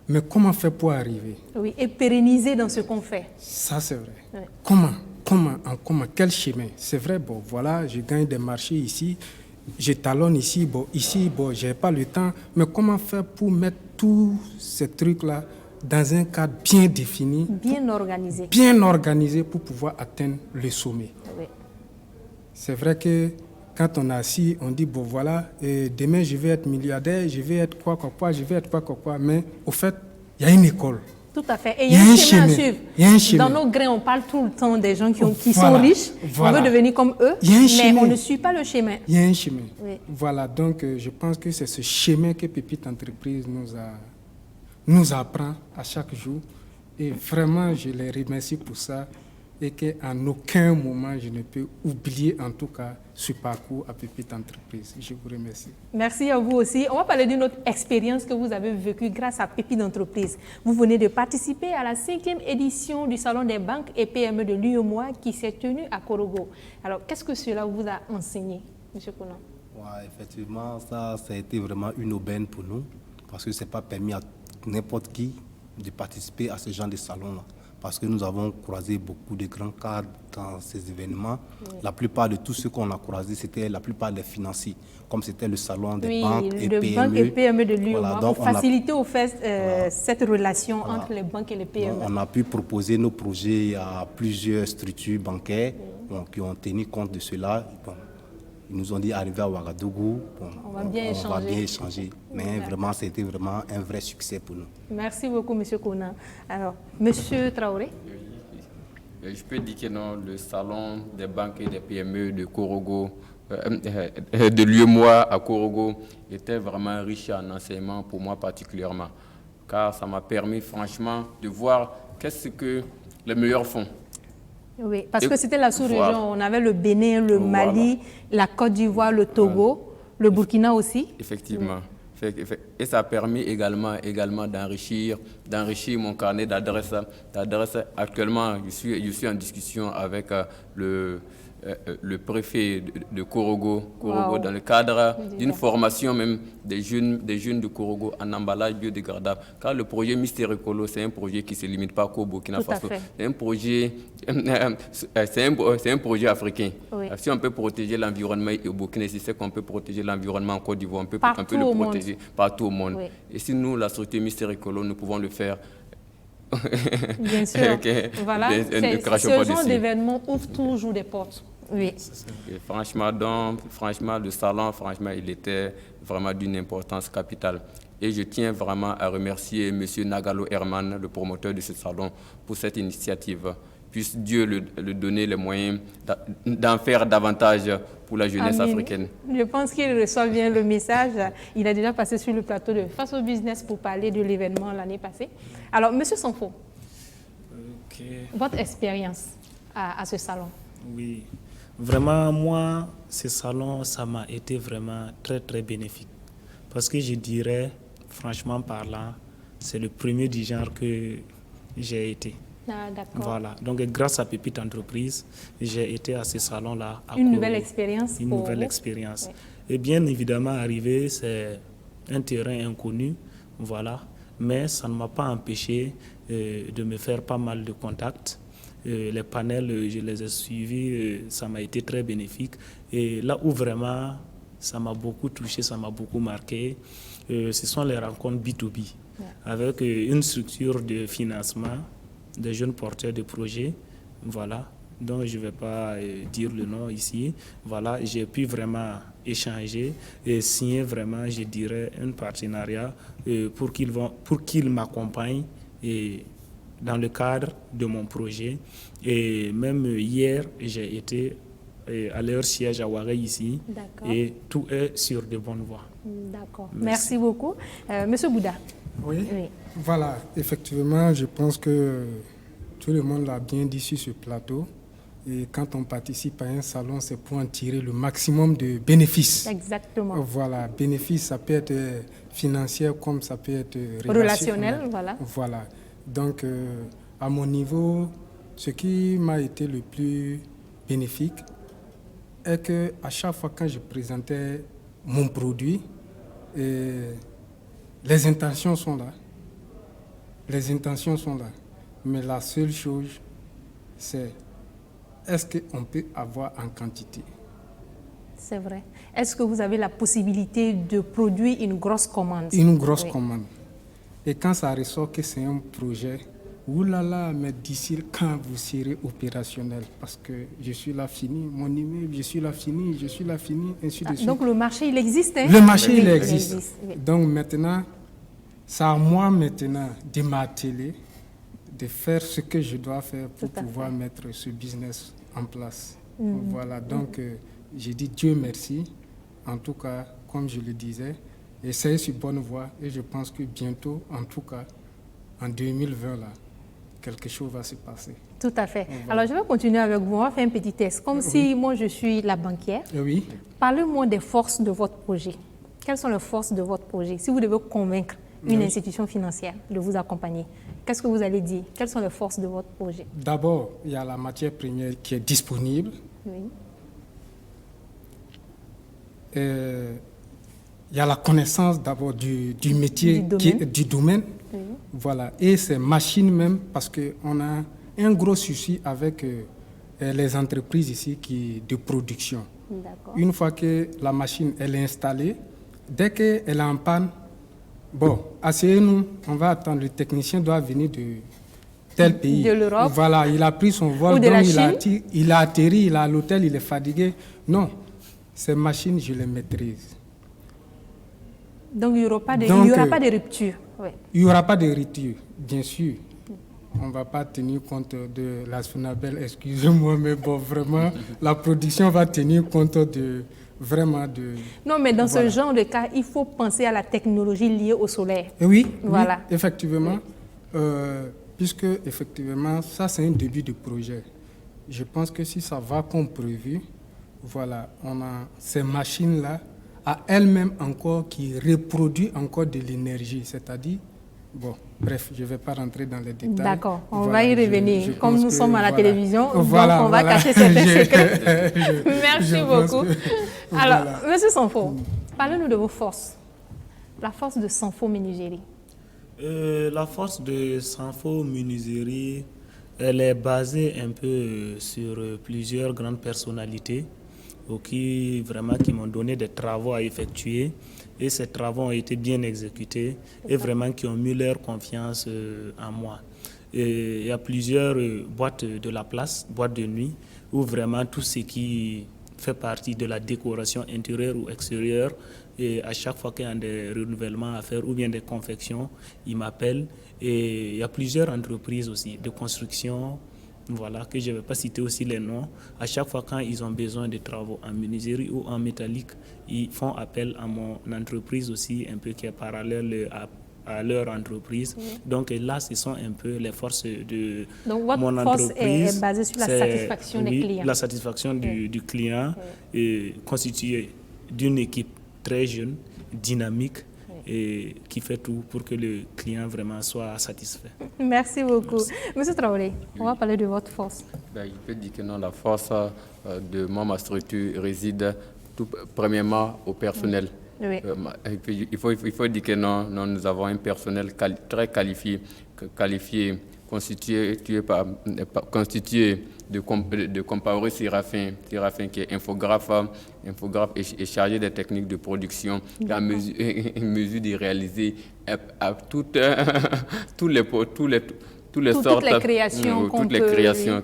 Mais comment faire pour arriver? Oui, et pérenniser dans ce qu'on fait. Ça, c'est vrai. Oui. Comment, quel chemin? C'est vrai, bon, voilà, je gagne des marchés ici, je talonne ici, bon, je n'ai pas le temps. Mais comment faire pour mettre tous ces trucs-là dans un cadre bien défini? Bien organisé. Bien organisé pour pouvoir atteindre le sommet. Oui. C'est vrai que quand on est assis, on dit, bon voilà, demain je vais être milliardaire, je vais être quoi, je vais être quoi. Mais au fait, il y a une école. Tout à fait. Et il y a un chemin à suivre. Il y a un chemin. Dans nos grains, on parle tout le temps des gens qui sont riches. Voilà. On veut devenir comme eux, mais on ne suit pas le chemin. Il y a un chemin. Oui. Voilà, donc je pense que c'est ce chemin que Pépite Entreprise nous apprend à chaque jour. Et vraiment, je les remercie pour ça. Et qu'en aucun moment, je ne peux oublier en tout cas ce parcours à Pépite Entreprise. Je vous remercie. Merci à vous aussi. On va parler d'une autre expérience que vous avez vécue grâce à Pépite Entreprise. Vous venez de participer à la 5e édition du Salon des banques et PME de l'UEMOA qui s'est tenu à Korogo. Alors, qu'est-ce que cela vous a enseigné, M. Konan? Ouais, effectivement, ça a été vraiment une aubaine pour nous parce que ce n'est pas permis à n'importe qui de participer à ce genre de salon-là. Parce que nous avons croisé beaucoup de grands cadres dans ces événements. Oui. La plupart de tous ceux qu'on a croisés, c'était la plupart des financiers, comme c'était le salon des banques et PME. De l'UEMOA, pour faciliter au fait cette relation entre les banques et les PME. Donc, on a pu proposer nos projets à plusieurs structures bancaires qui ont tenu compte de cela. Bon, ils nous ont dit arriver à Ouagadougou, on va bien échanger. Mais vraiment, c'était vraiment un vrai succès pour nous. Merci beaucoup, M. Konan. Alors, M. Traoré? Je peux dire que non, le salon des banques et des PME de Korogo, de l'UEMOA à Korogo, était vraiment riche en enseignements pour moi particulièrement. Car ça m'a permis franchement de voir qu'est-ce que les meilleurs font. Oui, parce que c'était la sous-région. On avait le Bénin, le Mali, la Côte d'Ivoire, le Togo, le Burkina aussi. Effectivement. Oui. Et ça a permis également d'enrichir mon carnet d'adresses. Actuellement, je suis en discussion avec le préfet de Korogo, dans le cadre d'une formation même des jeunes de Korogo en emballage biodégradable. Car le projet Mister Écolo, c'est un projet qui ne se limite pas qu'au Burkina Faso. C'est un projet africain. Oui. Si on peut protéger l'environnement au Burkina, c'est qu'on peut protéger l'environnement en Côte d'Ivoire, on peut le protéger partout au monde. Oui. Et si nous, la structure Mister Écolo, nous pouvons le faire. Bien sûr. Voilà. Ce genre d'événement ouvre toujours des portes. Oui. Et franchement, le salon, il était vraiment d'une importance capitale. Et je tiens vraiment à remercier M. Nagalo Herman, le promoteur de ce salon, pour cette initiative. Puisse Dieu lui donner les moyens d'en faire davantage pour la jeunesse africaine. Je pense qu'il reçoit bien le message. Il a déjà passé sur le plateau de Face au Business pour parler de l'événement l'année passée. Alors, M. Sanfo, votre expérience à ce salon? Oui, vraiment, moi, ce salon, ça m'a été vraiment très, très bénéfique. Parce que je dirais, franchement parlant, c'est le premier du genre que j'ai été. Ah, d'accord. Voilà. Donc, grâce à Pépite Entreprise, j'ai été à ce salon-là. Une nouvelle expérience. Une nouvelle expérience. Oui. Et bien évidemment, arrivé, c'est un terrain inconnu, voilà. Mais ça ne m'a pas empêché de me faire pas mal de contacts. Les panels, je les ai suivis, ça m'a été très bénéfique. Et là où vraiment ça m'a beaucoup touché, ça m'a beaucoup marqué, ce sont les rencontres B2B, avec une structure de financement des jeunes porteurs de projets, voilà, dont je ne vais pas dire le nom ici. Voilà, j'ai pu vraiment échanger et signer vraiment, je dirais, un partenariat pour qu'ils m'accompagnent dans le cadre de mon projet. Et même hier, j'ai été à leur siège à Ouaré ici. Et tout est sur de bonnes voies. D'accord. Merci beaucoup. Monsieur Bouda. Oui. Voilà, effectivement, je pense que tout le monde l'a bien dit sur ce plateau. Et quand on participe à un salon, c'est pour en tirer le maximum de bénéfices. Exactement. Voilà, bénéfices, ça peut être financier comme ça peut être relationnel. Voilà. Voilà. Donc, à mon niveau, ce qui m'a été le plus bénéfique est qu'à chaque fois quand je présentais mon produit, les intentions sont là. Les intentions sont là. Mais la seule chose, c'est est-ce qu'on peut avoir en quantité? C'est vrai. Est-ce que vous avez la possibilité de produire une grosse commande? Une grosse commande. Et quand ça ressort que c'est un projet, oulala, mais d'ici quand vous serez opérationnel, parce que je suis là fini, mon immeuble, je suis là fini, ainsi de suite. Donc le marché, il existe, hein? Le marché, il existe. Donc maintenant, c'est à moi maintenant de m'atteler, de faire ce que je dois faire pour pouvoir mettre ce business en place. Voilà, donc j'ai dit Dieu merci. En tout cas, comme je le disais, et c'est sur bonne voie. Et je pense que bientôt, en tout cas, en 2020, là, quelque chose va se passer. Tout à fait. Alors, je vais continuer avec vous. On va faire un petit test. Comme si moi, je suis la banquière. Oui. Parlez-moi des forces de votre projet. Quelles sont les forces de votre projet? Si vous devez convaincre une institution financière de vous accompagner, qu'est-ce que vous allez dire? Quelles sont les forces de votre projet? D'abord, il y a la matière première qui est disponible. Oui. Il y a la connaissance d'abord du métier, du domaine. Oui. Voilà. Et ces machines même, parce qu'on a un gros souci avec les entreprises ici de production. Une fois que la machine elle est installée, dès qu'elle est en panne, bon, asseyez-nous, on va attendre, le technicien doit venir de tel pays. De l'Europe. Voilà, il a pris son vol, donc il a atterri, il est à l'hôtel, il est fatigué. Non, ces machines, je les maîtrise. Donc il n'y aura pas de rupture. Oui. Il n'y aura pas de rupture, bien sûr. On ne va pas tenir compte de la Sonabel, excusez-moi, mais bon, vraiment, la production va tenir compte vraiment de... Non, mais dans ce genre de cas, il faut penser à la technologie liée au solaire. Oui, voilà. Oui, effectivement. Oui. Puisque, effectivement, ça, c'est un début de projet. Je pense que si ça va comme prévu, voilà, on a ces machines-là à elles-mêmes encore qui reproduisent encore de l'énergie, c'est-à-dire, bon, bref, je ne vais pas rentrer dans les détails. D'accord, on va y revenir. Comme nous sommes à la télévision, donc on va cacher certains secrets. Merci beaucoup. Alors, Monsieur Sanfo, parlez-nous de vos forces. La force de Sanfo Menuiserie. La force de Sanfo Menuiserie, elle est basée un peu sur plusieurs grandes personnalités qui m'ont donné des travaux à effectuer, et ces travaux ont été bien exécutés et vraiment qui ont mis leur confiance en moi. Et il y a plusieurs boîtes de la place, boîtes de nuit, où vraiment tout ce qui fait partie de la décoration intérieure ou extérieure, et à chaque fois qu'il y a des renouvellements à faire ou bien des confections, ils m'appellent. Et il y a plusieurs entreprises aussi de construction, voilà, que je ne vais pas citer aussi les noms. À chaque fois quand ils ont besoin de travaux en menuiserie ou en métallique, ils font appel à mon entreprise aussi, un peu qui est parallèle à leur entreprise. Donc là, ce sont un peu les forces de mon entreprise. Donc votre force est basée sur la satisfaction des clients. La satisfaction du client, constituée d'une équipe très jeune, dynamique, et qui fait tout pour que le client vraiment soit satisfait. Merci beaucoup. Monsieur Traoré, on va parler de votre force. Je peux dire que non, la force de ma structure réside premièrement au personnel. Oui. Il faut dire que non, nous avons un personnel très qualifié, constitué de Compaoré Séraphin qui est infographe et chargé des techniques de production, en mesure de réaliser toutes les créations.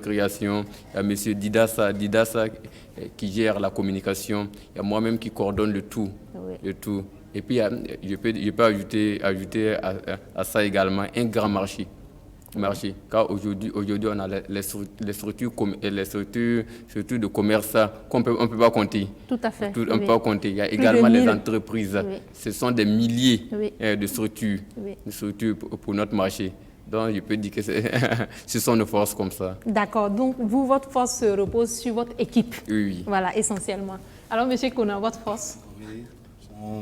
Il y a M. Didassa qui gère la communication. Il y a moi-même qui coordonne le tout. Oui. Le tout. Et puis, je peux ajouter à ça également un grand marché. Car aujourd'hui, on a les structures de commerce qu'on ne peut pas compter. Tout à fait. On ne peut pas compter. Il y a également les entreprises. Oui. Ce sont des milliers Oui. de structures, Oui. pour notre marché. Donc, je peux dire que ce sont nos forces comme ça. D'accord. Donc, votre force se repose sur votre équipe. Oui. Voilà, essentiellement. Alors, M. Kona, votre force? Oui.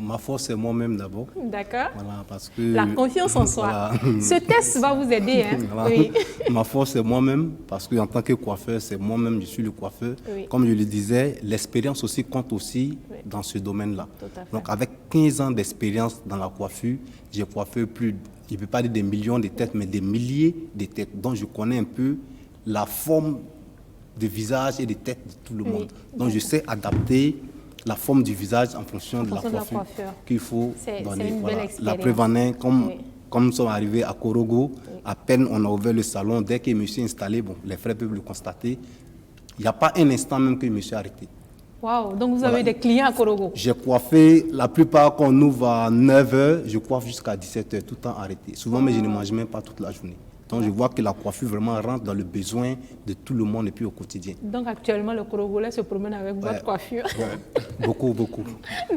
Ma force, c'est moi-même d'abord. D'accord. Voilà, parce que La confiance en soi. Voilà. Ce test va vous aider. Hein? Voilà. Oui. Ma force, c'est moi-même, parce qu'en tant que coiffeur, c'est moi-même, je suis le coiffeur. Oui. Comme je le disais, l'expérience aussi compte aussi Oui. dans ce domaine-là. Tout à fait. Donc, avec 15 ans d'expérience dans la coiffure, j'ai coiffé plus, je ne peux pas dire des millions de têtes, mais des milliers de têtes. Donc, je connais un peu la forme de visage et de tête de tout le Oui. monde. Donc, je sais adapter la forme du visage en fonction de la fonction de la coiffure coiffure. qu'il faut C'est donner. une belle Voilà. expérience. La preuve en est, Oui. comme nous sommes arrivés à Korogo, à peine on a ouvert le salon, dès que monsieur est installé, bon, les frères peuvent le constater, il n'y a pas un instant même que monsieur a arrêté. Waouh, donc vous Voilà. avez des clients à Korogo. J'ai coiffé, la plupart quand on ouvre à 9h, je coiffe jusqu'à 17h, tout le temps arrêté. Souvent, mais je ne mange même pas toute la journée. Donc je vois que la coiffure vraiment rentre dans le besoin de tout le monde et puis au quotidien. Donc actuellement, le Korogolais se promène avec votre coiffure. Beaucoup, beaucoup.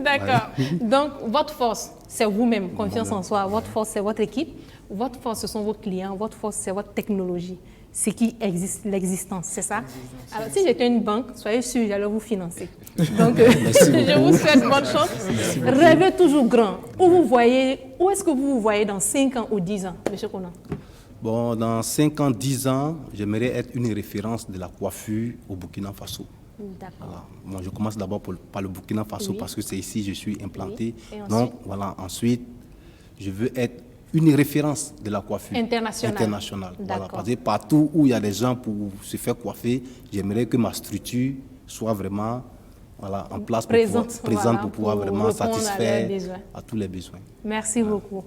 D'accord. Donc votre force, c'est vous-même, confiance en soi. Votre force, c'est votre équipe. Votre force, ce sont vos clients. Votre force, c'est votre technologie. Ce qui existe, l'existence, c'est ça? Alors si j'étais une banque, soyez sûr, j'allais vous financer. Donc je vous souhaite bonne chance. Rêvez toujours grand. Où est-ce que vous vous voyez dans 5 ans ou 10 ans, M. Konan? Bon, dans 5 ans, 10 ans, j'aimerais être une référence de la coiffure au Burkina Faso. D'accord. Voilà. Bon, je commence d'abord par le Burkina Faso Oui. parce que c'est ici que je suis implanté. Oui. Et ensuite? Donc, voilà, ensuite, je veux être une référence de la coiffure internationale. Voilà, D'accord. parce que partout où il y a des gens pour se faire coiffer, j'aimerais que ma structure soit vraiment en place Présente, pour pouvoir vraiment répondre satisfaire à leurs besoins. à tous les besoins. Merci beaucoup.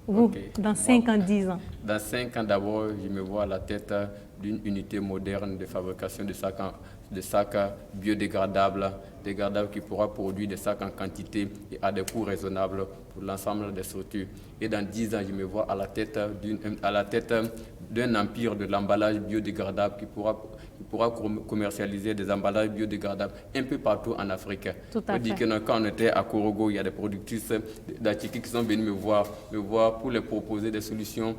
Vous, Ok. dans 5 ans, 10 ans. Dans 5 ans d'abord, je me vois à la tête d'une unité moderne de fabrication de sacs biodégradables, qui pourra produire des sacs en quantité et à des coûts raisonnables pour l'ensemble des structures. Et dans 10 ans, je me vois à la tête d'un empire de l'emballage biodégradable qui pourra commercialiser des emballages biodégradables un peu partout en Afrique. Tout à Je dis fait. que quand on était à Korogo, il y a des productrices d'Atiki qui sont venues me voir pour les proposer des solutions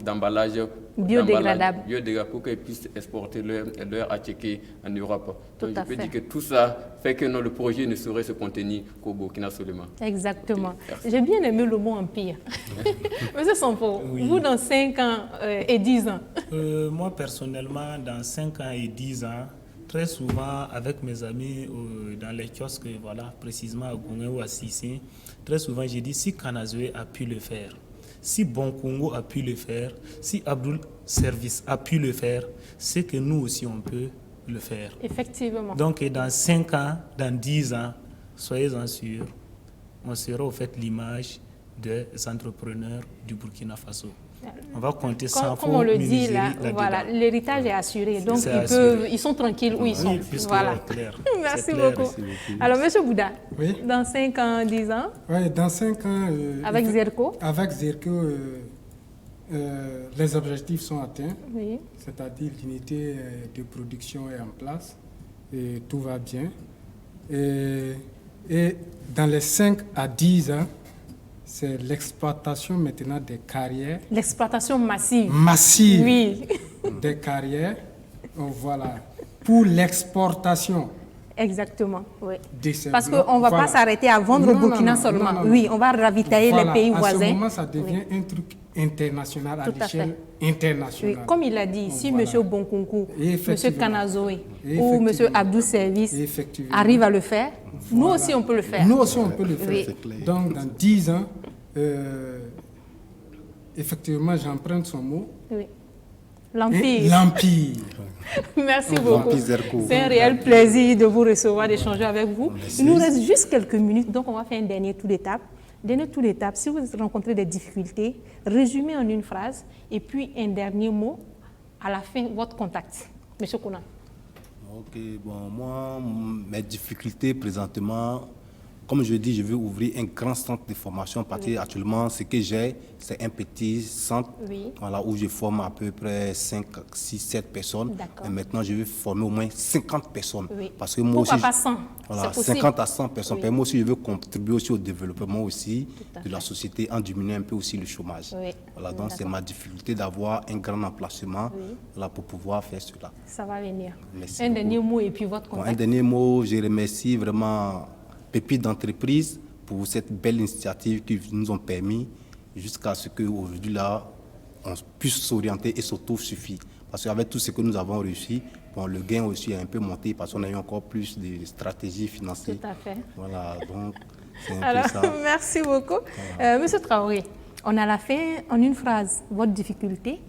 d'emballage Biodégradable. pour qu'ils puissent exporter leur Atiki en Europe. Tout Donc à je peux fait. dire que tout ça fait que le projet ne saurait se contenir qu'au Burkina seulement. Exactement. Ok, merci. J'ai bien aimé le mot empire. Monsieur Sampo, Oui. vous dans 5 ans et 10 ans, Moi, personnellement, dans 5 ans et 10 ans, très souvent avec mes amis dans les kiosques, voilà, précisément à Gouné ou à Sissé, très souvent j'ai dit si Kanazoué a pu le faire, si Bon Congo a pu le faire, si Abdoul Service a pu le faire, c'est que nous aussi on peut le faire. effectivement. Donc dans 5 ans, dans 10 ans, soyez-en sûrs, on sera au fait l'image des entrepreneurs du Burkina Faso. On va compter 100 Comme on le dit menuiseries là, là-dedans. voilà, l'héritage est assuré. Donc C'est ils sont tranquilles où ils sont. Oui, puisque Voilà. c'est clair. Merci C'est clair. beaucoup. Alors, Monsieur Bouddha, Oui. dans 5 ans, 10 ans, Oui, dans 5 ans... avec Zerko, Avec Zerko, les objectifs sont atteints, oui. c'est-à-dire l'unité de production est en place et tout va bien. Et dans les 5 à 10 ans, c'est l'exploitation maintenant des carrières L'exploitation massive. massives Oui. des carrières. Donc, voilà. Pour l'exportation Exactement, oui. Dessin Parce blanc, qu'on ne va pas s'arrêter à vendre au Burkina seulement. Oui, on va ravitailler les pays voisins. À ce moment, ça devient un truc international, à l'échelle internationale. Oui, comme il a dit, si M. Bonkonkou, M. Kanazoé ou M. Abdou Service arrivent à le faire, nous aussi on peut le faire. Nous aussi on peut le faire. Donc dans 10 ans, effectivement, j'emprunte son mot. Oui. L'Empire. L'Empire. Merci beaucoup. C'est un réel plaisir de vous recevoir, d'échanger avec vous. Il nous reste juste quelques minutes, donc on va faire un dernier tour d'étape. Dernier tour d'étape, si vous rencontrez des difficultés, résumez en une phrase et puis un dernier mot à la fin, votre contact. Monsieur Kounan. Ok, bon, moi, mes difficultés présentement, comme je dis, je veux ouvrir un grand centre de formation parce qu'actuellement, ce que j'ai, c'est un petit centre voilà, où je forme à peu près 5, 6, 7 personnes. Et maintenant, je veux former au moins 50 personnes. Parce que moi pourquoi aussi, pas 100? Voilà, 50 à 100 personnes. Moi aussi, je veux contribuer aussi au développement aussi de la société en diminuant un peu aussi le chômage. Voilà, donc c'est ma difficulté d'avoir un grand emplacement là, pour pouvoir faire cela. Ça va venir. Merci un beaucoup. Dernier mot et puis votre contact. Un dernier mot, je remercie vraiment Pépite d'entreprise pour cette belle initiative qui nous ont permis jusqu'à ce qu'aujourd'hui là, on puisse s'orienter et s'auto-suffire. Parce qu'avec tout ce que nous avons réussi, bon, le gain aussi a un peu monté parce qu'on a eu encore plus de stratégies financières. Tout à fait. Voilà, donc c'est un peu ça. Merci beaucoup. Monsieur Traoré, on a la fin en une phrase, votre difficulté,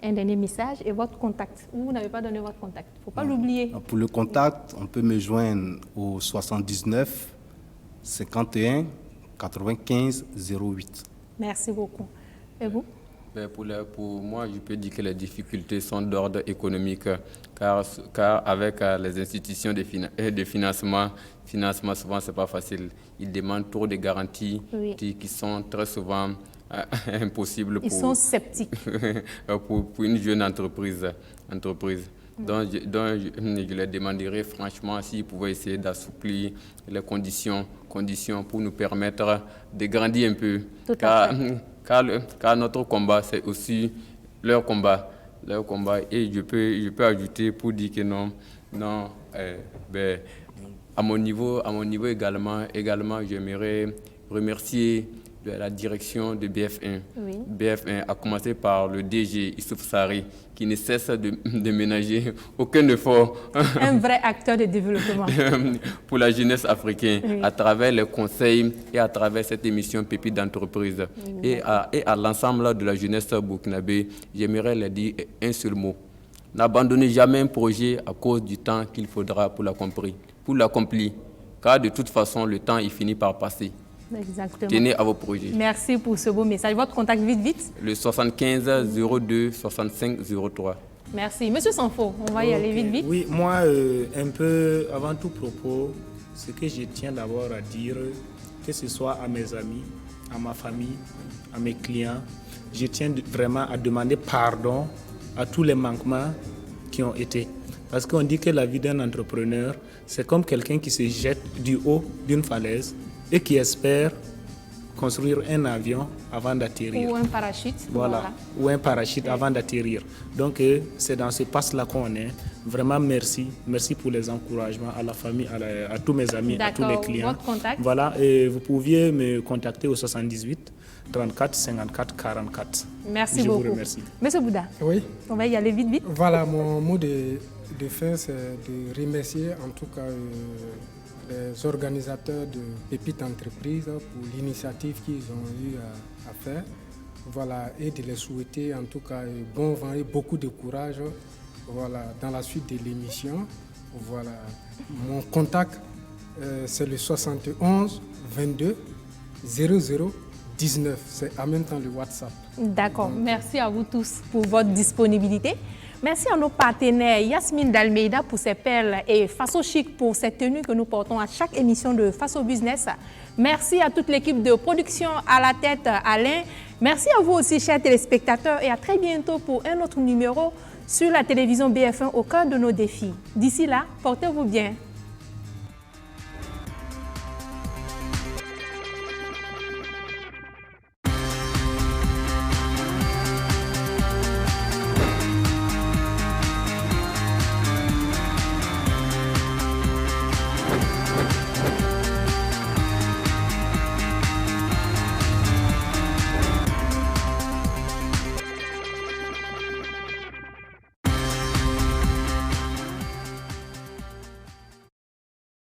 un dernier message et votre contact. Vous n'avez pas donné votre contact, il ne faut pas l'oublier. Pour le contact, on peut me joindre au 79 51 95 08. Merci beaucoup. Et vous? Pour moi, je peux dire que les difficultés sont d'ordre économique, car avec les institutions de financement, souvent, ce n'est pas facile. Ils demandent trop de garanties qui sont très souvent impossibles. Ils sont sceptiques. pour une jeune entreprise. Donc, je leur demanderais franchement s'ils pouvaient essayer d'assouplir les conditions pour nous permettre de grandir un peu. Car notre combat, c'est aussi leur combat. Et je peux ajouter pour dire que non, à mon niveau également, j'aimerais remercier la direction de BF1. BF1 a commencé par le DG Issouf Sari, qui ne cesse de ménager aucun effort. Un vrai acteur de développement. Pour la jeunesse africaine, à travers les conseils et à travers cette émission Pépite d'entreprise. Et à l'ensemble de la jeunesse burkinabé, j'aimerais leur dire un seul mot. N'abandonnez jamais un projet à cause du temps qu'il faudra pour l'accomplir. Car de toute façon, le temps il finit par passer. Exactement. Tenez à vos projets. Merci pour ce beau message. Votre contact vite. Le 75 02 65 03. Merci. Monsieur Sanfo, on va y aller vite. Oui, moi, un peu avant tout propos, ce que je tiens d'abord à dire, que ce soit à mes amis, à ma famille, à mes clients, je tiens vraiment à demander pardon à tous les manquements qui ont été. Parce qu'on dit que la vie d'un entrepreneur, c'est comme quelqu'un qui se jette du haut d'une falaise et qui espère construire un avion avant d'atterrir. Ou un parachute. Voilà. Ou un parachute avant d'atterrir. Donc, c'est dans ce passe-là qu'on est. Vraiment, merci. Merci pour les encouragements à la famille, à tous mes amis, à tous les clients. Votre contact? Voilà. Et vous pouviez me contacter au 78 34 54 44. Merci beaucoup. Je vous remercie. Monsieur Bouddha, on va y aller vite. Voilà, mon mot de fin, c'est de remercier en tout cas les organisateurs de Pépite Entreprise pour l'initiative qu'ils ont eu à faire. Voilà, et de les souhaiter en tout cas bon vent et beaucoup de courage dans la suite de l'émission. Voilà. Mon contact, c'est le 71 22 00 19. C'est en même temps le WhatsApp. D'accord. Merci à vous tous pour votre disponibilité. Merci à nos partenaires Yasmine d'Almeida pour ses perles et Faso Chic pour ses tenues que nous portons à chaque émission de Faso Business. Merci à toute l'équipe de production, à la tête Alain. Merci à vous aussi, chers téléspectateurs, et à très bientôt pour un autre numéro sur la télévision BF1 au cœur de nos défis. D'ici là, portez-vous bien.